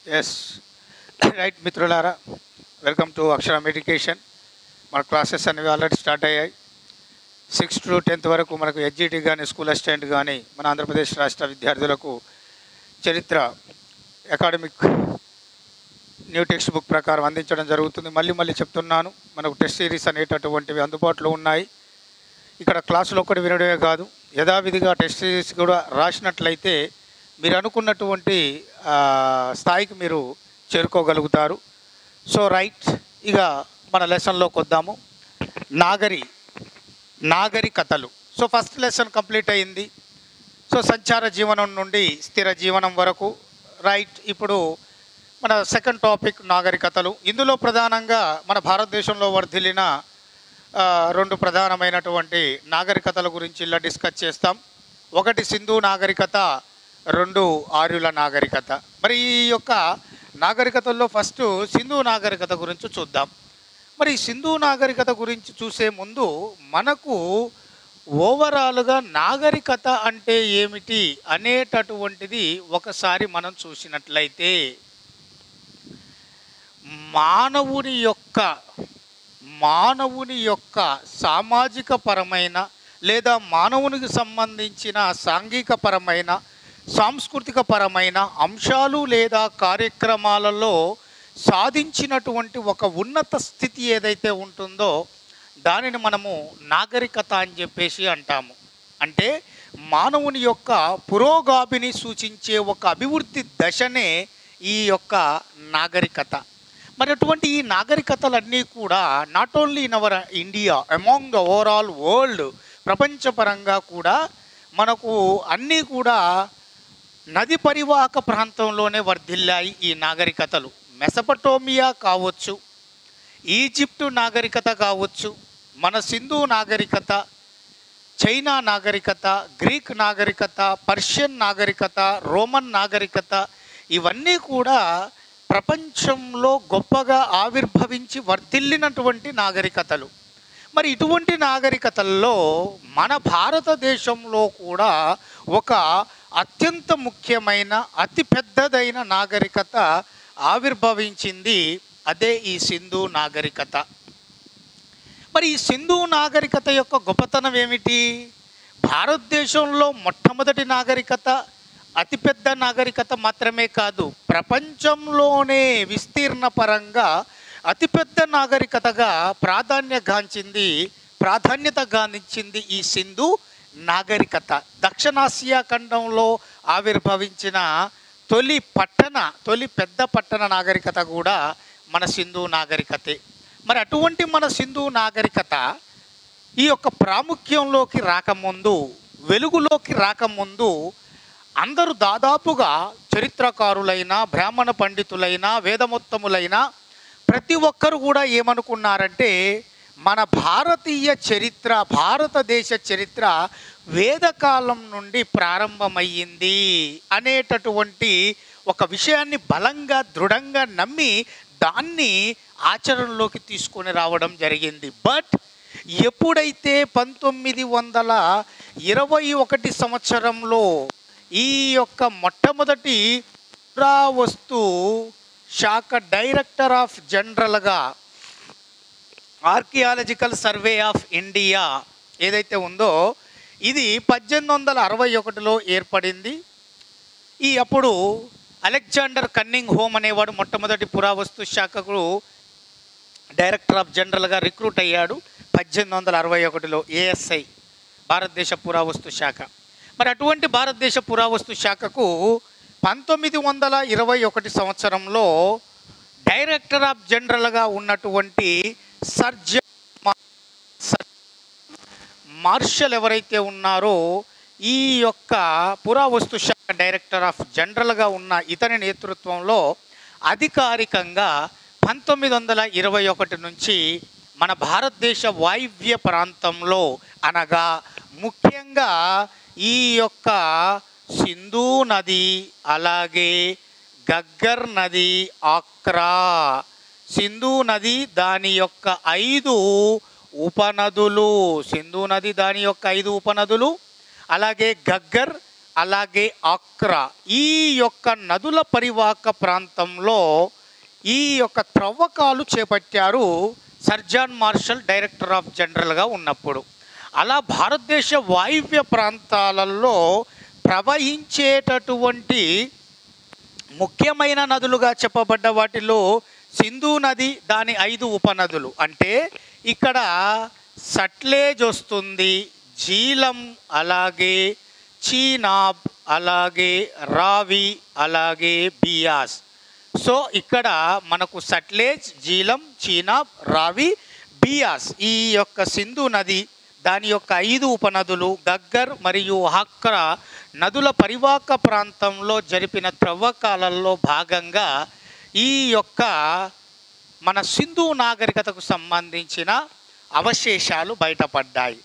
Yes right మిత్రులారా, welcome to అక్షరం education. మన క్లాసెస్ అనేవి ఆల్రెడీ స్టార్ట్ అయ్యాయి. 6th to 10th వరకు మనకు ఎడ్జిటి కానీ స్కూల్ అసిస్టెంట్ కానీ మన ఆంధ్రప్రదేశ్ రాష్ట్ర విద్యార్థులకు చరిత్ర అకాడమిక్ న్యూ టెక్స్ట్ బుక్ ప్రకారం అందించడం జరుగుతుంది. మళ్ళీ చెప్తున్నాను, మనకు టెస్ట్ సిరీస్ అనేటటువంటివి అందుబాటులో ఉన్నాయి. ఇక్కడ క్లాసులో ఒకటి వినడమే కాదు, యథావిధిగా టెస్ట్ సిరీస్ కూడా రాసినట్లయితే మీరు అనుకున్నటువంటి స్థాయికి మీరు చేరుకోగలుగుతారు. సో రైట్, ఇక మన లెసన్లోకి వద్దాము. నాగరికతలు. సో ఫస్ట్ లెసన్ కంప్లీట్ అయింది. సో సంచార జీవనం నుండి స్థిర జీవనం వరకు. రైట్, ఇప్పుడు మన సెకండ్ టాపిక్ నాగరికతలు. ఇందులో ప్రధానంగా మన భారతదేశంలో వర్ధిల్లిన 2 ప్రధానమైనటువంటి నాగరికతల గురించి ఇలా డిస్కస్ చేస్తాం. ఒకటి సింధు నాగరికత, 2 ఆర్యుల నాగరికత. మరి ఈ యొక్క నాగరికతల్లో ఫస్ట్ సింధు నాగరికత గురించి చూద్దాం. మరి సింధు నాగరికత గురించి చూసే ముందు మనకు ఓవరాల్గా నాగరికత అంటే ఏమిటి అనేటటువంటిది ఒకసారి మనం చూసినట్లయితే, మానవుని యొక్క సామాజిక పరమైన లేదా మానవునికి సంబంధించిన సాంఘిక పరమైన సాంస్కృతిక పరమైన అంశాలు లేదా కార్యక్రమాలలో సాధించినటువంటి ఒక ఉన్నత స్థితి ఏదైతే ఉంటుందో దానిని మనము నాగరికత అని చెప్పేసి అంటాము. అంటే మానవుని యొక్క పురోగామిని సూచించే ఒక అభివృద్ధి దశనే ఈ యొక్క నాగరికత. మరి అటువంటి ఈ నాగరికతలన్నీ కూడా not only in our India, among the overall world, ప్రపంచపరంగా కూడా మనకు అన్నీ కూడా నది పరివాహక ప్రాంతంలోనే వర్ధిల్లాయి ఈ నాగరికతలు. మెసపటోమియా కావచ్చు, ఈజిప్టు నాగరికత కావచ్చు, మన సింధు నాగరికత, చైనా నాగరికత, గ్రీక్ నాగరికత, పర్షియన్ నాగరికత, రోమన్ నాగరికత, ఇవన్నీ కూడా ప్రపంచంలో గొప్పగా ఆవిర్భవించి వర్ధిల్లినటువంటి నాగరికతలు. మరి ఇటువంటి నాగరికతల్లో మన భారతదేశంలో కూడా ఒక అత్యంత ముఖ్యమైన అతి పెద్దదైన నాగరికత ఆవిర్భవించింది. అదే ఈ సింధు నాగరికత. మరి ఈ సింధు నాగరికత యొక్క గొప్పతనం ఏమిటి? భారతదేశంలో మొట్టమొదటి నాగరికత, అతిపెద్ద నాగరికత మాత్రమే కాదు, ప్రపంచంలోనే విస్తీర్ణ పరంగా అతిపెద్ద నాగరికతగా ప్రాధాన్యత గాంచింది ఈ సింధు నాగరికత. దక్షిణాసియా ఖండంలో ఆవిర్భవించిన తొలి పెద్ద పట్టణ నాగరికత కూడా మన సింధు నాగరికతే. మరి అటువంటి మన సింధు నాగరికత ఈ యొక్క ప్రాముఖ్యంలోకి రాకముందు, వెలుగులోకి రాకముందు అందరూ దాదాపుగా చరిత్రకారులైన, బ్రాహ్మణ పండితులైన, వేదమోత్తములైన ప్రతి ఒక్కరు కూడా ఏమనుకున్నారంటే మన భారతదేశ చరిత్ర వేదకాలం నుండి ప్రారంభమయ్యింది అనేటటువంటి ఒక విషయాన్ని బలంగా దృఢంగా నమ్మి దాన్ని ఆచరణలోకి తీసుకొని రావడం జరిగింది. బట్ ఎప్పుడైతే 1921 సంవత్సరంలో ఈ యొక్క మొట్టమొదటి పురావస్తు శాఖ డైరెక్టర్ ఆఫ్ జనరల్గా ఆర్కియాలజికల్ సర్వే ఆఫ్ ఇండియా ఏదైతే ఉందో ఇది 1861లో ఏర్పడింది. అప్పుడు అలెగ్జాండర్ కన్నింగ్ హోమ్ అనేవాడు మొట్టమొదటి పురావస్తు శాఖకు డైరెక్టర్ ఆఫ్ జనరల్గా రిక్రూట్ అయ్యాడు 1861లో, ఏఎస్ఐ భారతదేశ పురావస్తు శాఖ. మరి అటువంటి భారతదేశ పురావస్తు శాఖకు 1921 సంవత్సరంలో డైరెక్టర్ ఆఫ్ జనరల్గా ఉన్నటువంటి సర్ మార్షల్ ఎవరైతే ఉన్నారో ఈ యొక్క పురావస్తు శాఖ డైరెక్టర్ ఆఫ్ జనరల్గా ఉన్న ఇతని నేతృత్వంలో అధికారికంగా 1921 నుంచి మన భారతదేశ వాయువ్య ప్రాంతంలో అనగా ముఖ్యంగా ఈ యొక్క సింధు నది, అలాగే గగ్గర్ నది, ఆక్రా, సింధు నది దాని యొక్క 5 ఉపనదులు, సింధు నది దాని యొక్క 5 ఉపనదులు, అలాగే గగ్గర్ అలాగే ఆక్రా, ఈ యొక్క నదుల పరివాహక ప్రాంతంలో ఈ యొక్క త్రవ్వకాలు చేపట్టారు Sir John Marshall director of జనరల్గా ఉన్నప్పుడు. అలా భారతదేశ వాయువ్య ప్రాంతాలలో ప్రవహించేటటువంటి ముఖ్యమైన నదులుగా చెప్పబడ్డ వాటిలో సింధు నది, దాని 5 ఉపనదులు. అంటే ఇక్కడ సట్లేజ్ వస్తుంది, జీలం, అలాగే చీనాబ్, అలాగే రావి, అలాగే బియాస్. సో ఇక్కడ మనకు సట్లేజ్, జీలం, చీనాబ్, రావి, బియాస్, ఈ యొక్క సింధు నది, దాని యొక్క 5 ఉపనదులు, గగ్గర్ మరియు హాక్రా నదుల పరివాహక ప్రాంతంలో జరిపిన త్రవ్వకాలలో భాగంగా ఈ యొక్క మన సింధు నాగరికతకు సంబంధించిన అవశేషాలు బయటపడ్డాయి.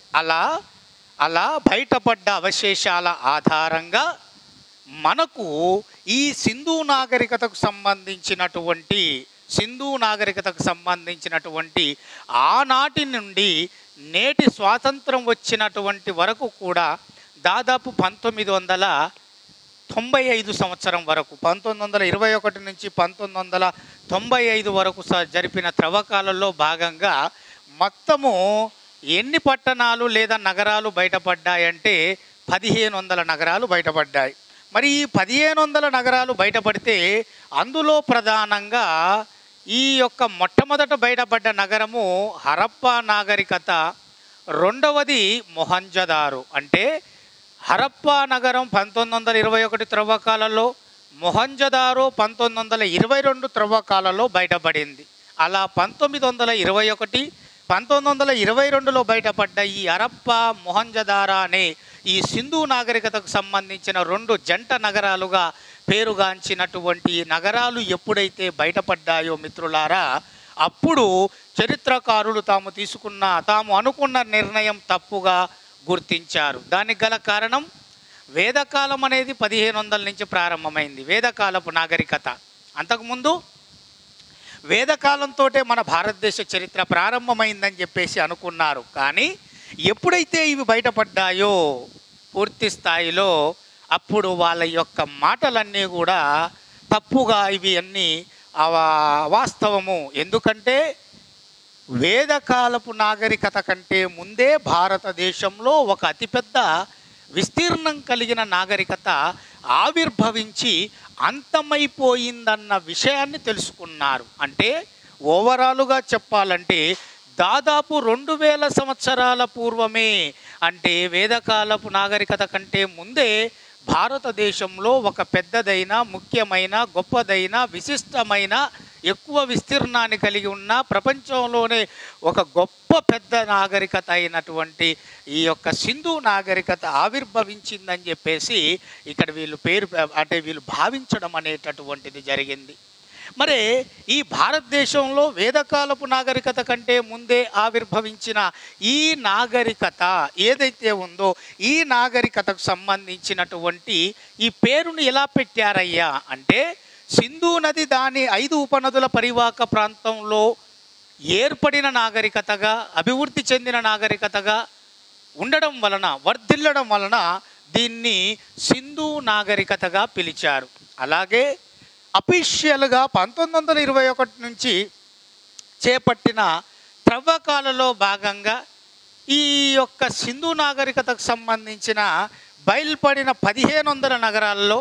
అలా బయటపడ్డ అవశేషాల ఆధారంగా మనకు ఈ సింధు నాగరికతకు సంబంధించినటువంటి ఆనాటి నుండి నేటి స్వాతంత్రం వచ్చినటువంటి వరకు కూడా దాదాపు 1995 సంవత్సరం వరకు, 1921 నుంచి 1995 వరకు జరిపిన త్రవ్వకాలలో భాగంగా మొత్తము ఎన్ని పట్టణాలు లేదా నగరాలు బయటపడ్డాయంటే 1500 నగరాలు బయటపడ్డాయి. మరి ఈ 1500 నగరాలు బయటపడితే అందులో ప్రధానంగా ఈ యొక్క మొట్టమొదట బయటపడ్డ నగరము హరప్పా నాగరికత, రెండవది మొహంజదారో. అంటే హరప్పా నగరం 1921 త్రవ్వకాలలో, మొహంజదారో 1922 త్రవ్వకాలలో బయటపడింది. అలా 1921, 1922లో బయటపడ్డ ఈ హరప్పా, మొహంజదారో అనే ఈ సింధు నాగరికతకు సంబంధించిన 2 జంట నగరాలుగా పేరుగాంచినటువంటి నగరాలు ఎప్పుడైతే బయటపడ్డాయో మిత్రులారా, అప్పుడు చరిత్రకారులు తాము అనుకున్న నిర్ణయం తప్పుగా గుర్తించారు. దానికి గల కారణం వేదకాలం అనేది 1500 నుంచి ప్రారంభమైంది, వేదకాలపు నాగరికత. అంతకుముందు వేదకాలంతో మన భారతదేశ చరిత్ర ప్రారంభమైందని చెప్పేసి అనుకున్నారు. కానీ ఎప్పుడైతే ఇవి బయటపడ్డాయో పూర్తి స్థాయిలో, అప్పుడు వాళ్ళ యొక్క మాటలన్నీ కూడా తప్పుగా, ఇవి అన్నీ వాస్తవము. ఎందుకంటే వేదకాలపు నాగరికత కంటే ముందే భారతదేశంలో ఒక అతిపెద్ద విస్తీర్ణం కలిగిన నాగరికత ఆవిర్భవించి అంతమైపోయిందన్న విషయాన్ని తెలుసుకున్నారు. అంటే ఓవరాలుగా చెప్పాలంటే దాదాపు 2000 సంవత్సరాల పూర్వమే, అంటే వేదకాలపు నాగరికత కంటే ముందే భారతదేశంలో ఒక పెద్దదైన, ముఖ్యమైన, గొప్పదైన, విశిష్టమైన, ఎక్కువ విస్తీర్ణాన్ని కలిగి ఉన్న, ప్రపంచంలోనే ఒక గొప్ప పెద్ద నాగరికత అయినటువంటి ఈ యొక్క సింధు నాగరికత ఆవిర్భవించిందని చెప్పేసి ఇక్కడ వీళ్ళు భావించడం అనేటటువంటిది జరిగింది. మరి ఈ భారతదేశంలో వేదకాలపు నాగరికత కంటే ముందే ఆవిర్భవించిన ఈ నాగరికత ఏదైతే ఉందో, ఈ నాగరికతకు సంబంధించినటువంటి ఈ పేరును ఎలా పెట్టారయ్యా అంటే, సింధు నది దాని 5 ఉపనదుల పరివాహక ప్రాంతంలో ఏర్పడిన నాగరికతగా, అభివృద్ధి చెందిన నాగరికతగా ఉండడం వలన, వర్ధిల్లడం వలన దీన్ని సింధు నాగరికతగా పిలిచారు. అలాగే అఫీషియల్గా 1921 నుంచి చేపట్టిన త్రవ్వకాలలో భాగంగా ఈ యొక్క సింధు నాగరికతకు సంబంధించిన బయలుపడిన 1500 నగరాల్లో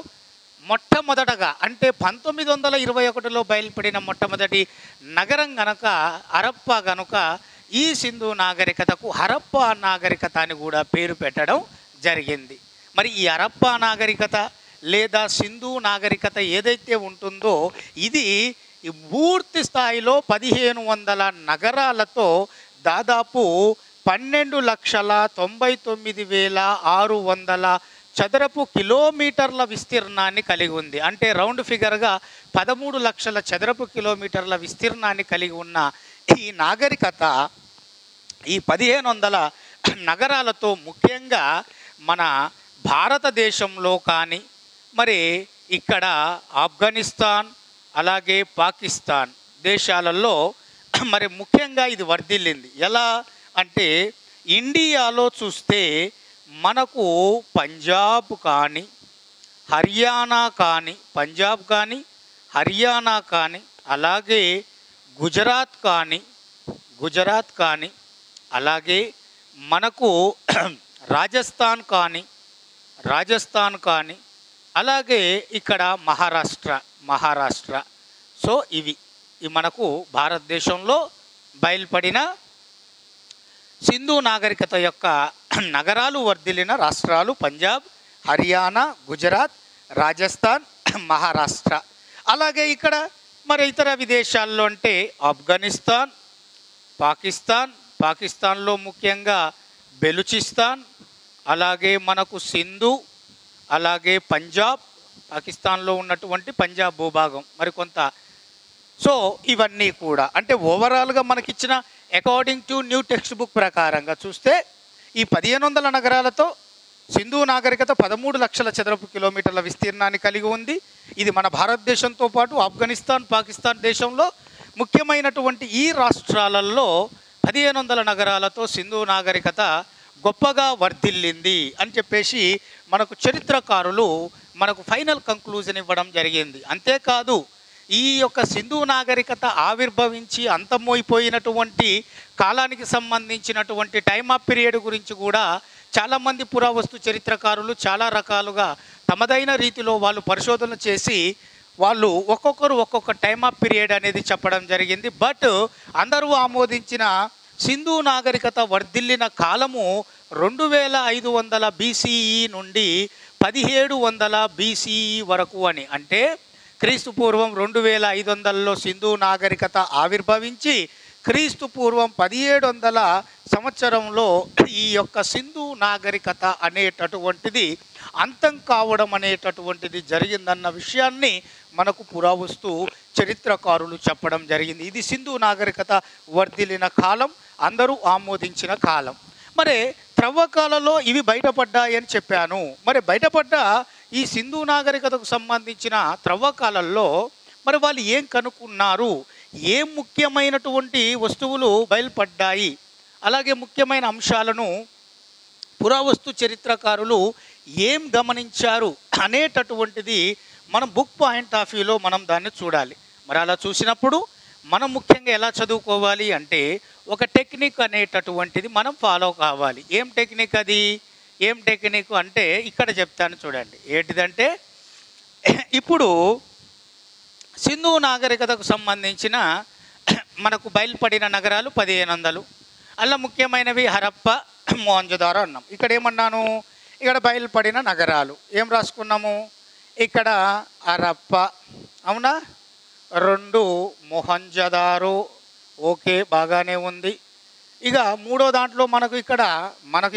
మొట్టమొదటగా, అంటే 1921లో బయలుపడిన మొట్టమొదటి నగరం గనక హరప్పా గనుక ఈ సింధు నాగరికతకు హరప్పా నాగరికత అని కూడా పేరు పెట్టడం జరిగింది. మరి ఈ హరప్పా నాగరికత లేదా సింధు నాగరికత ఏదైతే ఉంటుందో, ఇది పూర్తి స్థాయిలో 1500 నగరాలతో దాదాపు 12,99,600 చదరపు కిలోమీటర్ల విస్తీర్ణాన్ని కలిగి ఉంది. అంటే రౌండ్ ఫిగర్గా 13 లక్షల చదరపు కిలోమీటర్ల విస్తీర్ణాన్ని కలిగి ఉన్న ఈ నాగరికత ఈ 1500 నగరాలతో ముఖ్యంగా మన భారతదేశంలో కానీ, మరి ఇక్కడ ఆఫ్ఘనిస్తాన్, అలాగే పాకిస్తాన్ దేశాలలో మరి ముఖ్యంగా ఇది వర్ధిల్లింది. ఎలా అంటే ఇండియాలో చూస్తే మనకు పంజాబ్ కానీ, హర్యానా కానీ, పంజాబ్ కానీ, హర్యానా కానీ, అలాగే గుజరాత్ కానీ, అలాగే మనకు రాజస్థాన్ కానీ, అలాగే ఇక్కడ మహారాష్ట్ర. సో ఇవి మనకు భారతదేశంలో బయలుపడిన సింధు నాగరికత యొక్క నగరాలు వర్ధిల్లిన రాష్ట్రాలు పంజాబ్, హర్యానా, గుజరాత్, రాజస్థాన్, మహారాష్ట్ర. అలాగే ఇక్కడ మరి ఇతర విదేశాల్లో అంటే ఆఫ్ఘనిస్తాన్, పాకిస్తాన్లో ముఖ్యంగా బెలుచిస్తాన్, అలాగే మనకు సింధు, అలాగే పంజాబ్, పాకిస్తాన్లో ఉన్నటువంటి పంజాబ్ భూభాగం మరికొంత. సో ఇవన్నీ కూడా అంటే ఓవరాల్గా మనకిచ్చిన according to new text book ప్రకారంగా చూస్తే ఈ 1500 నగరాలతో సింధు నాగరికత 13 లక్షల చదరపు కిలోమీటర్ల విస్తీర్ణాన్ని కలిగి ఉంది. ఇది మన భారతదేశంతో పాటు ఆఫ్ఘనిస్తాన్, పాకిస్తాన్ దేశంలో ముఖ్యమైనటువంటి ఈ రాష్ట్రాలలో 1500 నగరాలతో సింధు నాగరికత గొప్పగా వర్ధిల్లింది అని చెప్పేసి మనకు చరిత్రకారులు మనకు ఫైనల్ కంక్లూజన్ ఇవ్వడం జరిగింది. అంతేకాదు ఈ యొక్క సింధు నాగరికత ఆవిర్భవించి అంతమైపోయినటువంటి కాలానికి సంబంధించినటువంటి టైమ్ ఆఫ్ పీరియడ్ గురించి కూడా చాలామంది పురావస్తు చరిత్రకారులు చాలా రకాలుగా తమదైన రీతిలో వాళ్ళు పరిశోధన చేసి వాళ్ళు ఒక్కొక్క టైమ్ ఆఫ్ పీరియడ్ అనేది చెప్పడం జరిగింది. బట్ అందరూ ఆమోదించిన సింధు నాగరికత వర్ధిల్లిన కాలము 2500 BCE నుండి 1700 BCE వరకు అని. అంటే క్రీస్తు పూర్వం 2500లో సింధు నాగరికత ఆవిర్భవించి క్రీస్తు పూర్వం 1700 సంవత్సరంలో ఈ యొక్క సింధు నాగరికత అనేటటువంటిది అంతం కావడం అనేటటువంటిది జరిగిందన్న విషయాన్ని మనకు పురావస్తు చరిత్రకారులు చెప్పడం జరిగింది. ఇది సింధు నాగరికత వర్ధిల్లిన కాలం, అందరూ ఆమోదించిన కాలం. మరి త్రవ్వకాలలో ఇవి బయటపడ్డాయని చెప్పాను. మరి బయటపడ్డ ఈ సింధు నాగరికతకు సంబంధించిన త్రవ్వకాలలో మరి వాళ్ళు ఏం కనుక్కున్నారు, ఏం ముఖ్యమైనటువంటి వస్తువులు బయలుపడ్డాయి, అలాగే ముఖ్యమైన అంశాలను పురావస్తు చరిత్రకారులు ఏం గమనించారు అనేటటువంటిది మనం బుక్ పాయింట్ ఆఫ్ వ్యూలో మనం దాన్ని చూడాలి. మరి అలా చూసినప్పుడు మనం ముఖ్యంగా ఎలా చదువుకోవాలి అంటే ఒక టెక్నిక్ అనేటటువంటిది మనం ఫాలో కావాలి. ఏం టెక్నిక్ అది? ఏం టెక్నిక్ అంటే ఇక్కడ చెప్తాను చూడండి. ఏంటిదంటే ఇప్పుడు సింధు నాగరికతకు సంబంధించిన మనకు బయలుపడిన నగరాలు 1500. అలా ముఖ్యమైనవి హరప్ప, మొహంజదారో అన్నాం. ఇక్కడ ఏమన్నాను? ఇక్కడ బయలుపడిన నగరాలు ఏం రాసుకున్నాము? ఇక్కడ హరప్ప, అవునా, 2 మొహంజదారో, ఓకే బాగానే ఉంది. ఇక మూడో దాంట్లో మనకు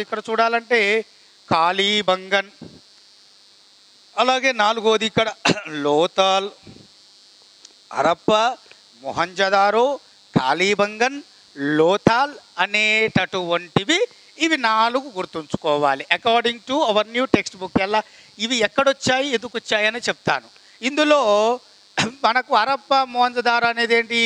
ఇక్కడ చూడాలంటే కాళీబంగన్, అలాగే 4వది ఇక్కడ లోతాల్. హరప్ప, మొహంజదారో, కాళీబంగన్, లోతాల్ అనేటటువంటివి ఇవి 4 గుర్తుంచుకోవాలి according to our new text book. ఎలా ఇవి ఎక్కడొచ్చాయి, ఎందుకు వచ్చాయని చెప్తాను. ఇందులో మనకు హరప్ప, మొహంజదారో అనేది ఏంటి?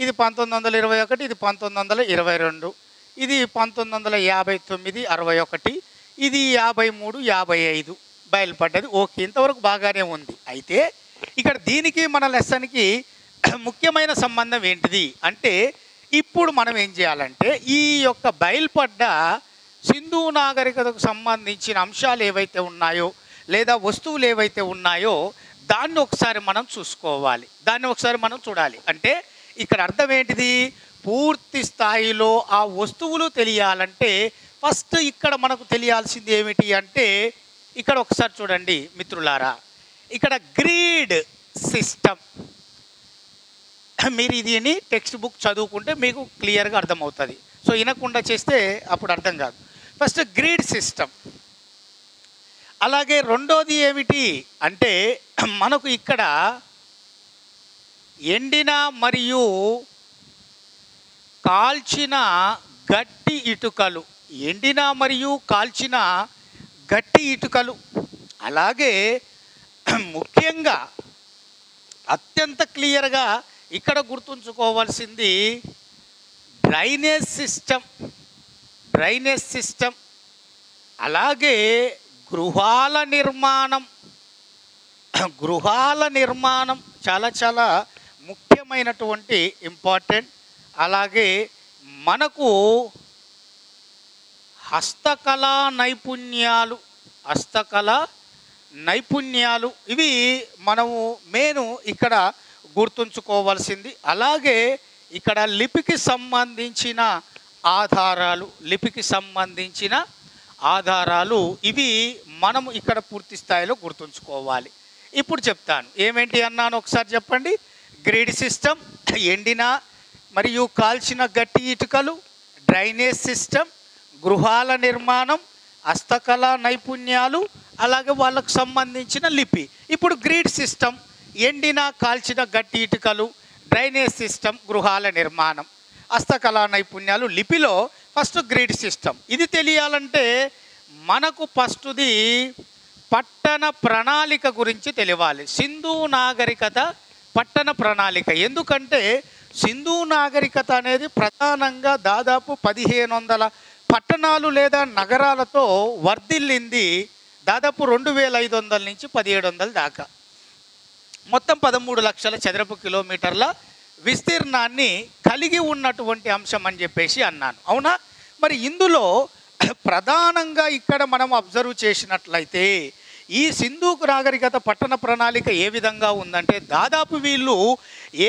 ఇది 1921, ఇది 1922, ఇది 1959, 61, ఇది 53, 55 బయలుపడ్డది. ఓకే, ఇంతవరకు బాగానే ఉంది. అయితే ఇక్కడ దీనికి మన లెసన్కి ముఖ్యమైన సంబంధం ఏంటిది అంటే ఇప్పుడు మనం ఏం చేయాలంటే ఈ యొక్క బయలుపడ్డ సింధు నాగరికతకు సంబంధించిన అంశాలు ఏవైతే ఉన్నాయో లేదా వస్తువులు ఏవైతే ఉన్నాయో దాన్ని ఒకసారి మనం చూసుకోవాలి, దాన్ని ఒకసారి మనం చూడాలి. అంటే ఇక్కడ అర్థం ఏంటిది? పూర్తి స్థాయిలో ఆ వస్తువులు తెలియాలంటే ఫస్ట్ ఇక్కడ మనకు తెలియాల్సింది ఏమిటి అంటే ఇక్కడ ఒకసారి చూడండి మిత్రులారా, ఇక్కడ గ్రిడ్ సిస్టమ్. మీరు దీన్ని టెక్స్ట్ బుక్ చదువుకుంటే మీకు క్లియర్గా అర్థమవుతుంది. సో వినకుండా చేస్తే అప్పుడు అర్థం కాదు. First grid system. అలాగే రెండోది ఏమిటి అంటే మనకు ఇక్కడ ఎండిన మరియు కాల్చిన గట్టి ఇటుకలు, ఎండిన మరియు కాల్చిన గట్టి ఇటుకలు, అలాగే ముఖ్యంగా అత్యంత క్లియర్గా ఇక్కడ గుర్తుంచుకోవాల్సింది డ్రైనేజ్ సిస్టమ్, అలాగే గృహాల నిర్మాణం, గృహాల నిర్మాణం చాలా చాలా ముఖ్యమైనటువంటి ఇంపార్టెంట్. అలాగే మనకు హస్తకళా నైపుణ్యాలు, హస్తకళా నైపుణ్యాలు ఇవి మనము మెయిన్ ఇక్కడ గుర్తుంచుకోవాల్సింది. అలాగే ఇక్కడ లిపికి సంబంధించిన ఆధారాలు, లిపికి సంబంధించిన ఆధారాలు ఇవి మనము ఇక్కడ పూర్తి స్థాయిలో గుర్తుంచుకోవాలి. ఇప్పుడు చెప్తాను ఏమేంటి అన్నాను ఒకసారి చెప్పండి. గ్రిడ్ సిస్టమ్, ఎండిన మరియు కాల్చిన గట్టి ఇటుకలు, డ్రైనేజ్ సిస్టమ్, గృహాల నిర్మాణం, హస్తకళా నైపుణ్యాలు, అలాగే వాళ్ళకు సంబంధించిన లిపి. ఇప్పుడు గ్రిడ్ సిస్టమ్, ఎండిన కాల్చిన గట్టి ఇటుకలు, డ్రైనేజ్ సిస్టమ్, గృహాల నిర్మాణం, హస్తకళా నైపుణ్యాలు, లిపిలో ఫస్ట్ గ్రిడ్ సిస్టమ్. ఇది తెలియాలంటే మనకు ఫస్ట్ది పట్టణ ప్రణాళిక గురించి తెలియాలి. సింధు నాగరికత పట్టణ ప్రణాళిక. ఎందుకంటే సింధు నాగరికత అనేది ప్రధానంగా దాదాపు 1500 పట్టణాలు లేదా నగరాలతో వర్ధిల్లింది. దాదాపు 2500 నుంచి 1700 దాకా మొత్తం 13 లక్షల చదరపు కిలోమీటర్ల విస్తీర్ణాన్ని కలిగి ఉన్నటువంటి అంశం అని చెప్పేసి అన్నాను, అవునా? మరి ఇందులో ప్రధానంగా ఇక్కడ మనం అబ్జర్వ్ చేసినట్లయితే ఈ సింధు నాగరికత పట్టణ ప్రణాళిక ఏ విధంగా ఉందంటే దాదాపు వీళ్ళు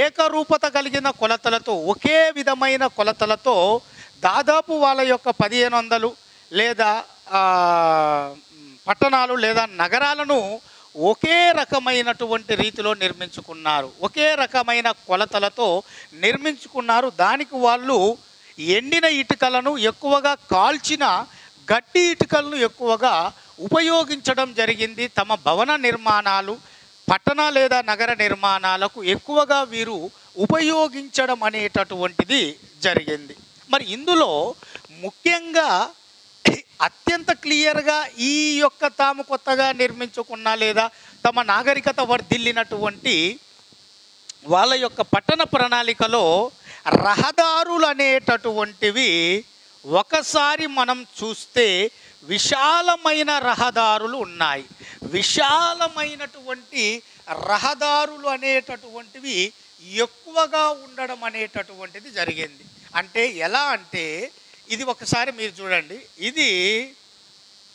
ఏకరూపత కలిగిన కొలతలతో, ఒకే విధమైన కొలతలతో దాదాపు వాళ్ళ యొక్క 1500 లేదా పట్టణాలు లేదా నగరాలను ఒకే రకమైనటువంటి రీతిలో నిర్మించుకున్నారు, ఒకే రకమైన కొలతలతో నిర్మించుకున్నారు. దానికి వాళ్ళు ఎండిన ఇటుకలను ఎక్కువగా, కాల్చిన గట్టి ఇటుకలను ఎక్కువగా ఉపయోగించడం జరిగింది. తమ భవన నిర్మాణాలు, పట్టణ లేదా నగర నిర్మాణాలకు ఎక్కువగా వీరు ఉపయోగించడం అనేటటువంటిది జరిగింది. మరి ఇందులో ముఖ్యంగా అత్యంత క్లియర్గా ఈ యొక్క తాము కొత్తగా నిర్మించుకున్న లేదా తమ నాగరికత వర్ధిల్లినటువంటి వాళ్ళ యొక్క పట్టణ ప్రణాళికలో రహదారులు అనేటటువంటివి ఒకసారి మనం చూస్తే విశాలమైన రహదారులు ఉన్నాయి. విశాలమైనటువంటి రహదారులు అనేటటువంటివి ఎక్కువగా ఉండడం అనేటటువంటిది జరిగింది. అంటే ఎలా అంటే ఇది ఒకసారి మీరు చూడండి,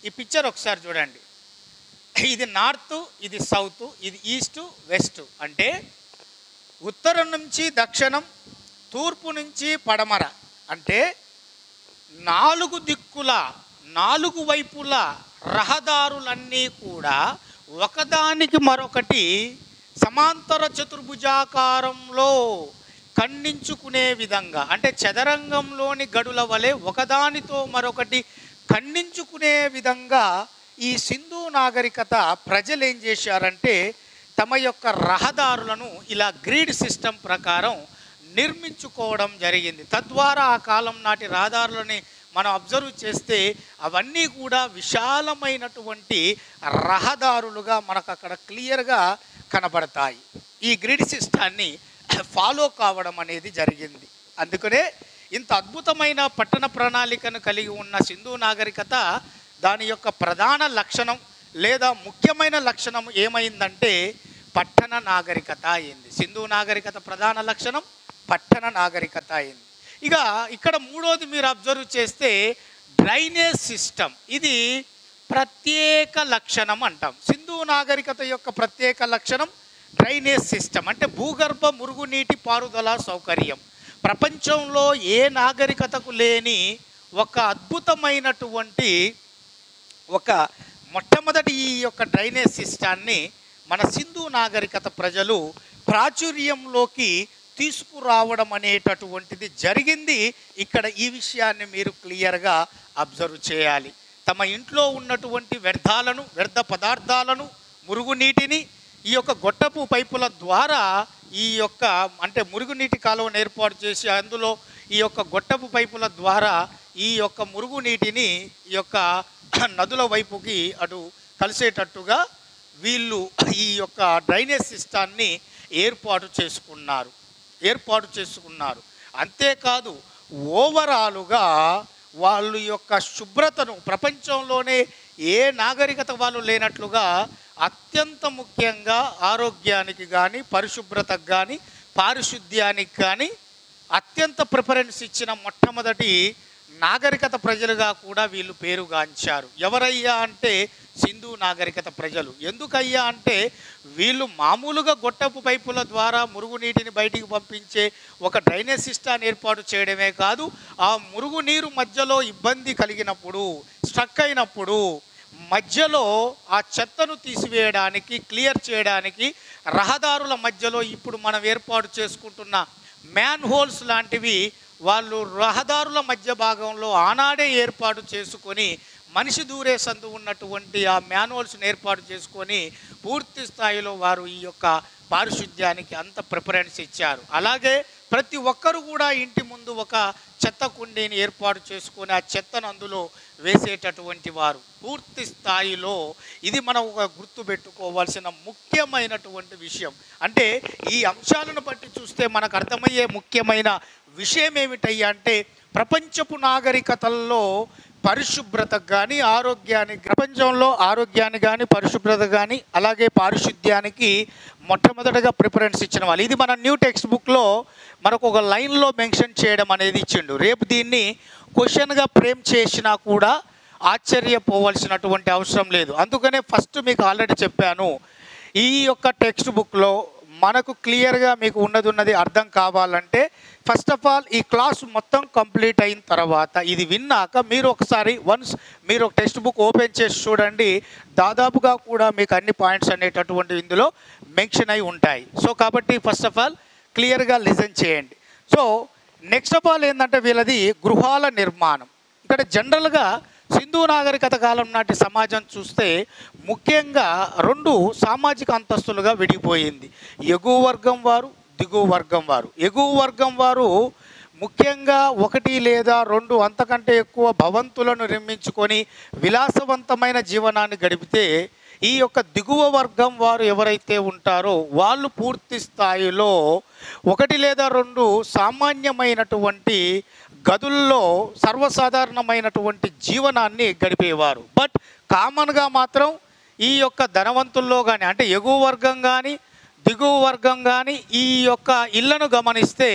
ఈ పిక్చర్ ఒకసారి చూడండి. ఇది నార్త్, ఇది సౌత్, ఇది ఈస్ట్, వెస్ట్. అంటే ఉత్తరం నుంచి దక్షిణం, తూర్పు నుంచి పడమర. అంటే 4 దిక్కుల, 4 వైపుల రహదారులన్నీ కూడా ఒకదానికి మరొకటి సమాంతర చతుర్భుజాకారంలో ఖండించుకునే విధంగా, అంటే చదరంగంలోని గడుల వలె ఒకదానితో మరొకటి ఖండించుకునే విధంగా ఈ సింధు నాగరికత ప్రజలు ఏం చేశారంటే తమ యొక్క రహదారులను ఇలా గ్రిడ్ సిస్టమ్ ప్రకారం నిర్మించుకోవడం జరిగింది. తద్వారా ఆ కాలం నాటి రహదారులని మనం అబ్జర్వ్ చేస్తే అవన్నీ కూడా విశాలమైనటువంటి రహదారులుగా మనకు అక్కడ క్లియర్గా కనబడతాయి. ఈ గ్రిడ్ సిస్టాన్ని ఫాలో కావడం అనేది జరిగింది. అందుకనే ఇంత అద్భుతమైన పట్టణ ప్రణాళికను కలిగి ఉన్న సింధు నాగరికత దాని యొక్క ప్రధాన లక్షణం లేదా ముఖ్యమైన లక్షణం ఏమైందంటే పట్టణ నాగరికత అయింది. సింధు నాగరికత ప్రధాన లక్షణం పట్టణ నాగరికత అయింది. ఇక ఇక్కడ మూడోది మీరు అబ్జర్వ్ చేస్తే డ్రైనేజ్ సిస్టమ్. ఇది ప్రత్యేక లక్షణం అంటాం. సింధు నాగరికత యొక్క ప్రత్యేక లక్షణం డ్రైనేజ్ సిస్టమ్. అంటే భూగర్భ మురుగునీటి పారుదల సౌకర్యం. ప్రపంచంలో ఏ నాగరికతకు లేని ఒక అద్భుతమైనటువంటి ఒక మొట్టమొదటి ఈ యొక్క డ్రైనేజ్ సిస్టాన్ని మన సింధు నాగరికత ప్రజలు ప్రాచుర్యంలోకి తీసుకురావడం అనేటటువంటిది జరిగింది. ఇక్కడ ఈ విషయాన్ని మీరు క్లియర్గా అబ్జర్వ్ చేయాలి. తమ ఇంట్లో ఉన్నటువంటి వ్యర్థ పదార్థాలను, మురుగునీటిని ఈ యొక్క గొట్టపు పైపుల ద్వారా ఈ యొక్క అంటే మురుగునీటి కాలువను ఏర్పాటు చేసి అందులో ఈ యొక్క గొట్టపు పైపుల ద్వారా ఈ యొక్క మురుగునీటిని ఈ యొక్క నదుల వైపుకి అటు కలిసేటట్టుగా వీళ్ళు ఈ యొక్క డ్రైనేజ్ సిస్టాన్ని ఏర్పాటు చేసుకున్నారు. అంతేకాదు ఓవరాలుగా వాళ్ళు యొక్క శుభ్రతను ప్రపంచంలోనే ఏ నాగరికత వాళ్ళు లేనట్లుగా అత్యంత ముఖ్యంగా ఆరోగ్యానికి కానీ, పరిశుభ్రతకు కానీ, పారిశుద్ధ్యానికి కానీ అత్యంత ప్రిఫరెన్స్ ఇచ్చిన మొట్టమొదటి నాగరికత ప్రజలుగా కూడా వీళ్ళు పేరుగాంచారు. ఎవరయ్యా అంటే సింధు నాగరికత ప్రజలు. ఎందుకయ్యా అంటే వీళ్ళు మామూలుగా గొట్టపు పైపుల ద్వారా మురుగునీటిని బయటికి పంపించే ఒక డ్రైనేజ్ సిస్టాన్ని ఏర్పాటు చేయడమే కాదు, ఆ మురుగునీరు మధ్యలో ఇబ్బంది కలిగినప్పుడు, స్ట్రక్ అయినప్పుడు మధ్యలో ఆ చెత్తను తీసివేయడానికి, క్లియర్ చేయడానికి రహదారుల మధ్యలో ఇప్పుడు మనం ఏర్పాటు చేసుకుంటున్న మ్యాన్ హోల్స్ లాంటివి వాళ్ళు రహదారుల మధ్య భాగంలో ఆనాడే ఏర్పాటు చేసుకొని, మనిషి దూరే సందు ఉన్నటువంటి ఆ మ్యాన్హోల్స్ని ఏర్పాటు చేసుకొని పూర్తి స్థాయిలో వారు ఈ యొక్క పారిశుద్ధ్యానికి అంత ప్రిఫరెన్స్ ఇచ్చారు. అలాగే ప్రతి ఒక్కరు కూడా ఇంటి ముందు ఒక చెత్త కుండీని ఏర్పాటు చేసుకొని ఆ చెత్తను అందులో వేసేటటువంటి వారు పూర్తి స్థాయిలో. ఇది మనం ఒక గుర్తుపెట్టుకోవాల్సిన ముఖ్యమైనటువంటి విషయం. అంటే ఈ అంశాలను బట్టి చూస్తే మనకు అర్థమయ్యే ముఖ్యమైన విషయం ఏమిటయ్యా అంటే ప్రపంచపు నాగరికతల్లో పరిశుభ్రతకు కానీ, ఆరోగ్యానికి, ప్రపంచంలో ఆరోగ్యాన్ని కానీ, పరిశుభ్రత కానీ, అలాగే పారిశుద్ధ్యానికి మొట్టమొదటిగా ప్రిఫరెన్స్ ఇచ్చిన వాళ్ళు. ఇది మన న్యూ టెక్స్ట్ బుక్లో మనకు ఒక లైన్లో మెన్షన్ చేయడం అనేది ఇచ్చిండు. రేపు దీన్ని క్వశ్చన్గా ఫ్రేమ్ చేసినా కూడా ఆశ్చర్యపోవాల్సినటువంటి అవసరం లేదు. అందుకనే ఫస్ట్ మీకు ఆల్రెడీ చెప్పాను, ఈ యొక్క టెక్స్ట్ బుక్లో మనకు క్లియర్గా మీకు ఉన్నది అర్థం కావాలంటే ఫస్ట్ ఆఫ్ ఆల్ ఈ క్లాస్ మొత్తం కంప్లీట్ అయిన తర్వాత ఇది విన్నాక మీరు ఒకసారి వన్స్ మీరు ఒక టెక్స్ట్ బుక్ ఓపెన్ చేసి చూడండి. దాదాపుగా కూడా మీకు అన్ని పాయింట్స్ అనేటటువంటి ఇందులో మెన్షన్ అయి ఉంటాయి. సో కాబట్టి ఫస్ట్ ఆఫ్ ఆల్ క్లియర్గా లిజన్ చేయండి. సో నెక్స్ట్ ఆఫ్ ఆల్ ఏంటంటే వీళ్ళది గృహాల నిర్మాణం. ఇక్కడ జనరల్గా సింధు నాగరికత కాలం నాటి సమాజం చూస్తే ముఖ్యంగా రెండు సామాజిక అంతస్తులుగా విడిపోయింది. ఎగువ వర్గం వారు, దిగువ వర్గం వారు. ఎగువ వర్గం వారు ముఖ్యంగా ఒకటి లేదా రెండు అంతకంటే ఎక్కువ భవంతులను నిర్మించుకొని విలాసవంతమైన జీవనాన్ని గడిపితే, ఈ యొక్క దిగువ వర్గం వారు ఎవరైతే ఉంటారో వాళ్ళు పూర్తి స్థాయిలో ఒకటి లేదా రెండు సామాన్యమైనటువంటి గదుల్లో సర్వసాధారణమైనటువంటి జీవనాన్ని గడిపేవారు. బట్ కామన్గా మాత్రం ఈ యొక్క ధనవంతుల్లో కానీ, అంటే ఎగువ వర్గం కానీ దిగువ వర్గం కానీ ఈ యొక్క ఇళ్లను గమనిస్తే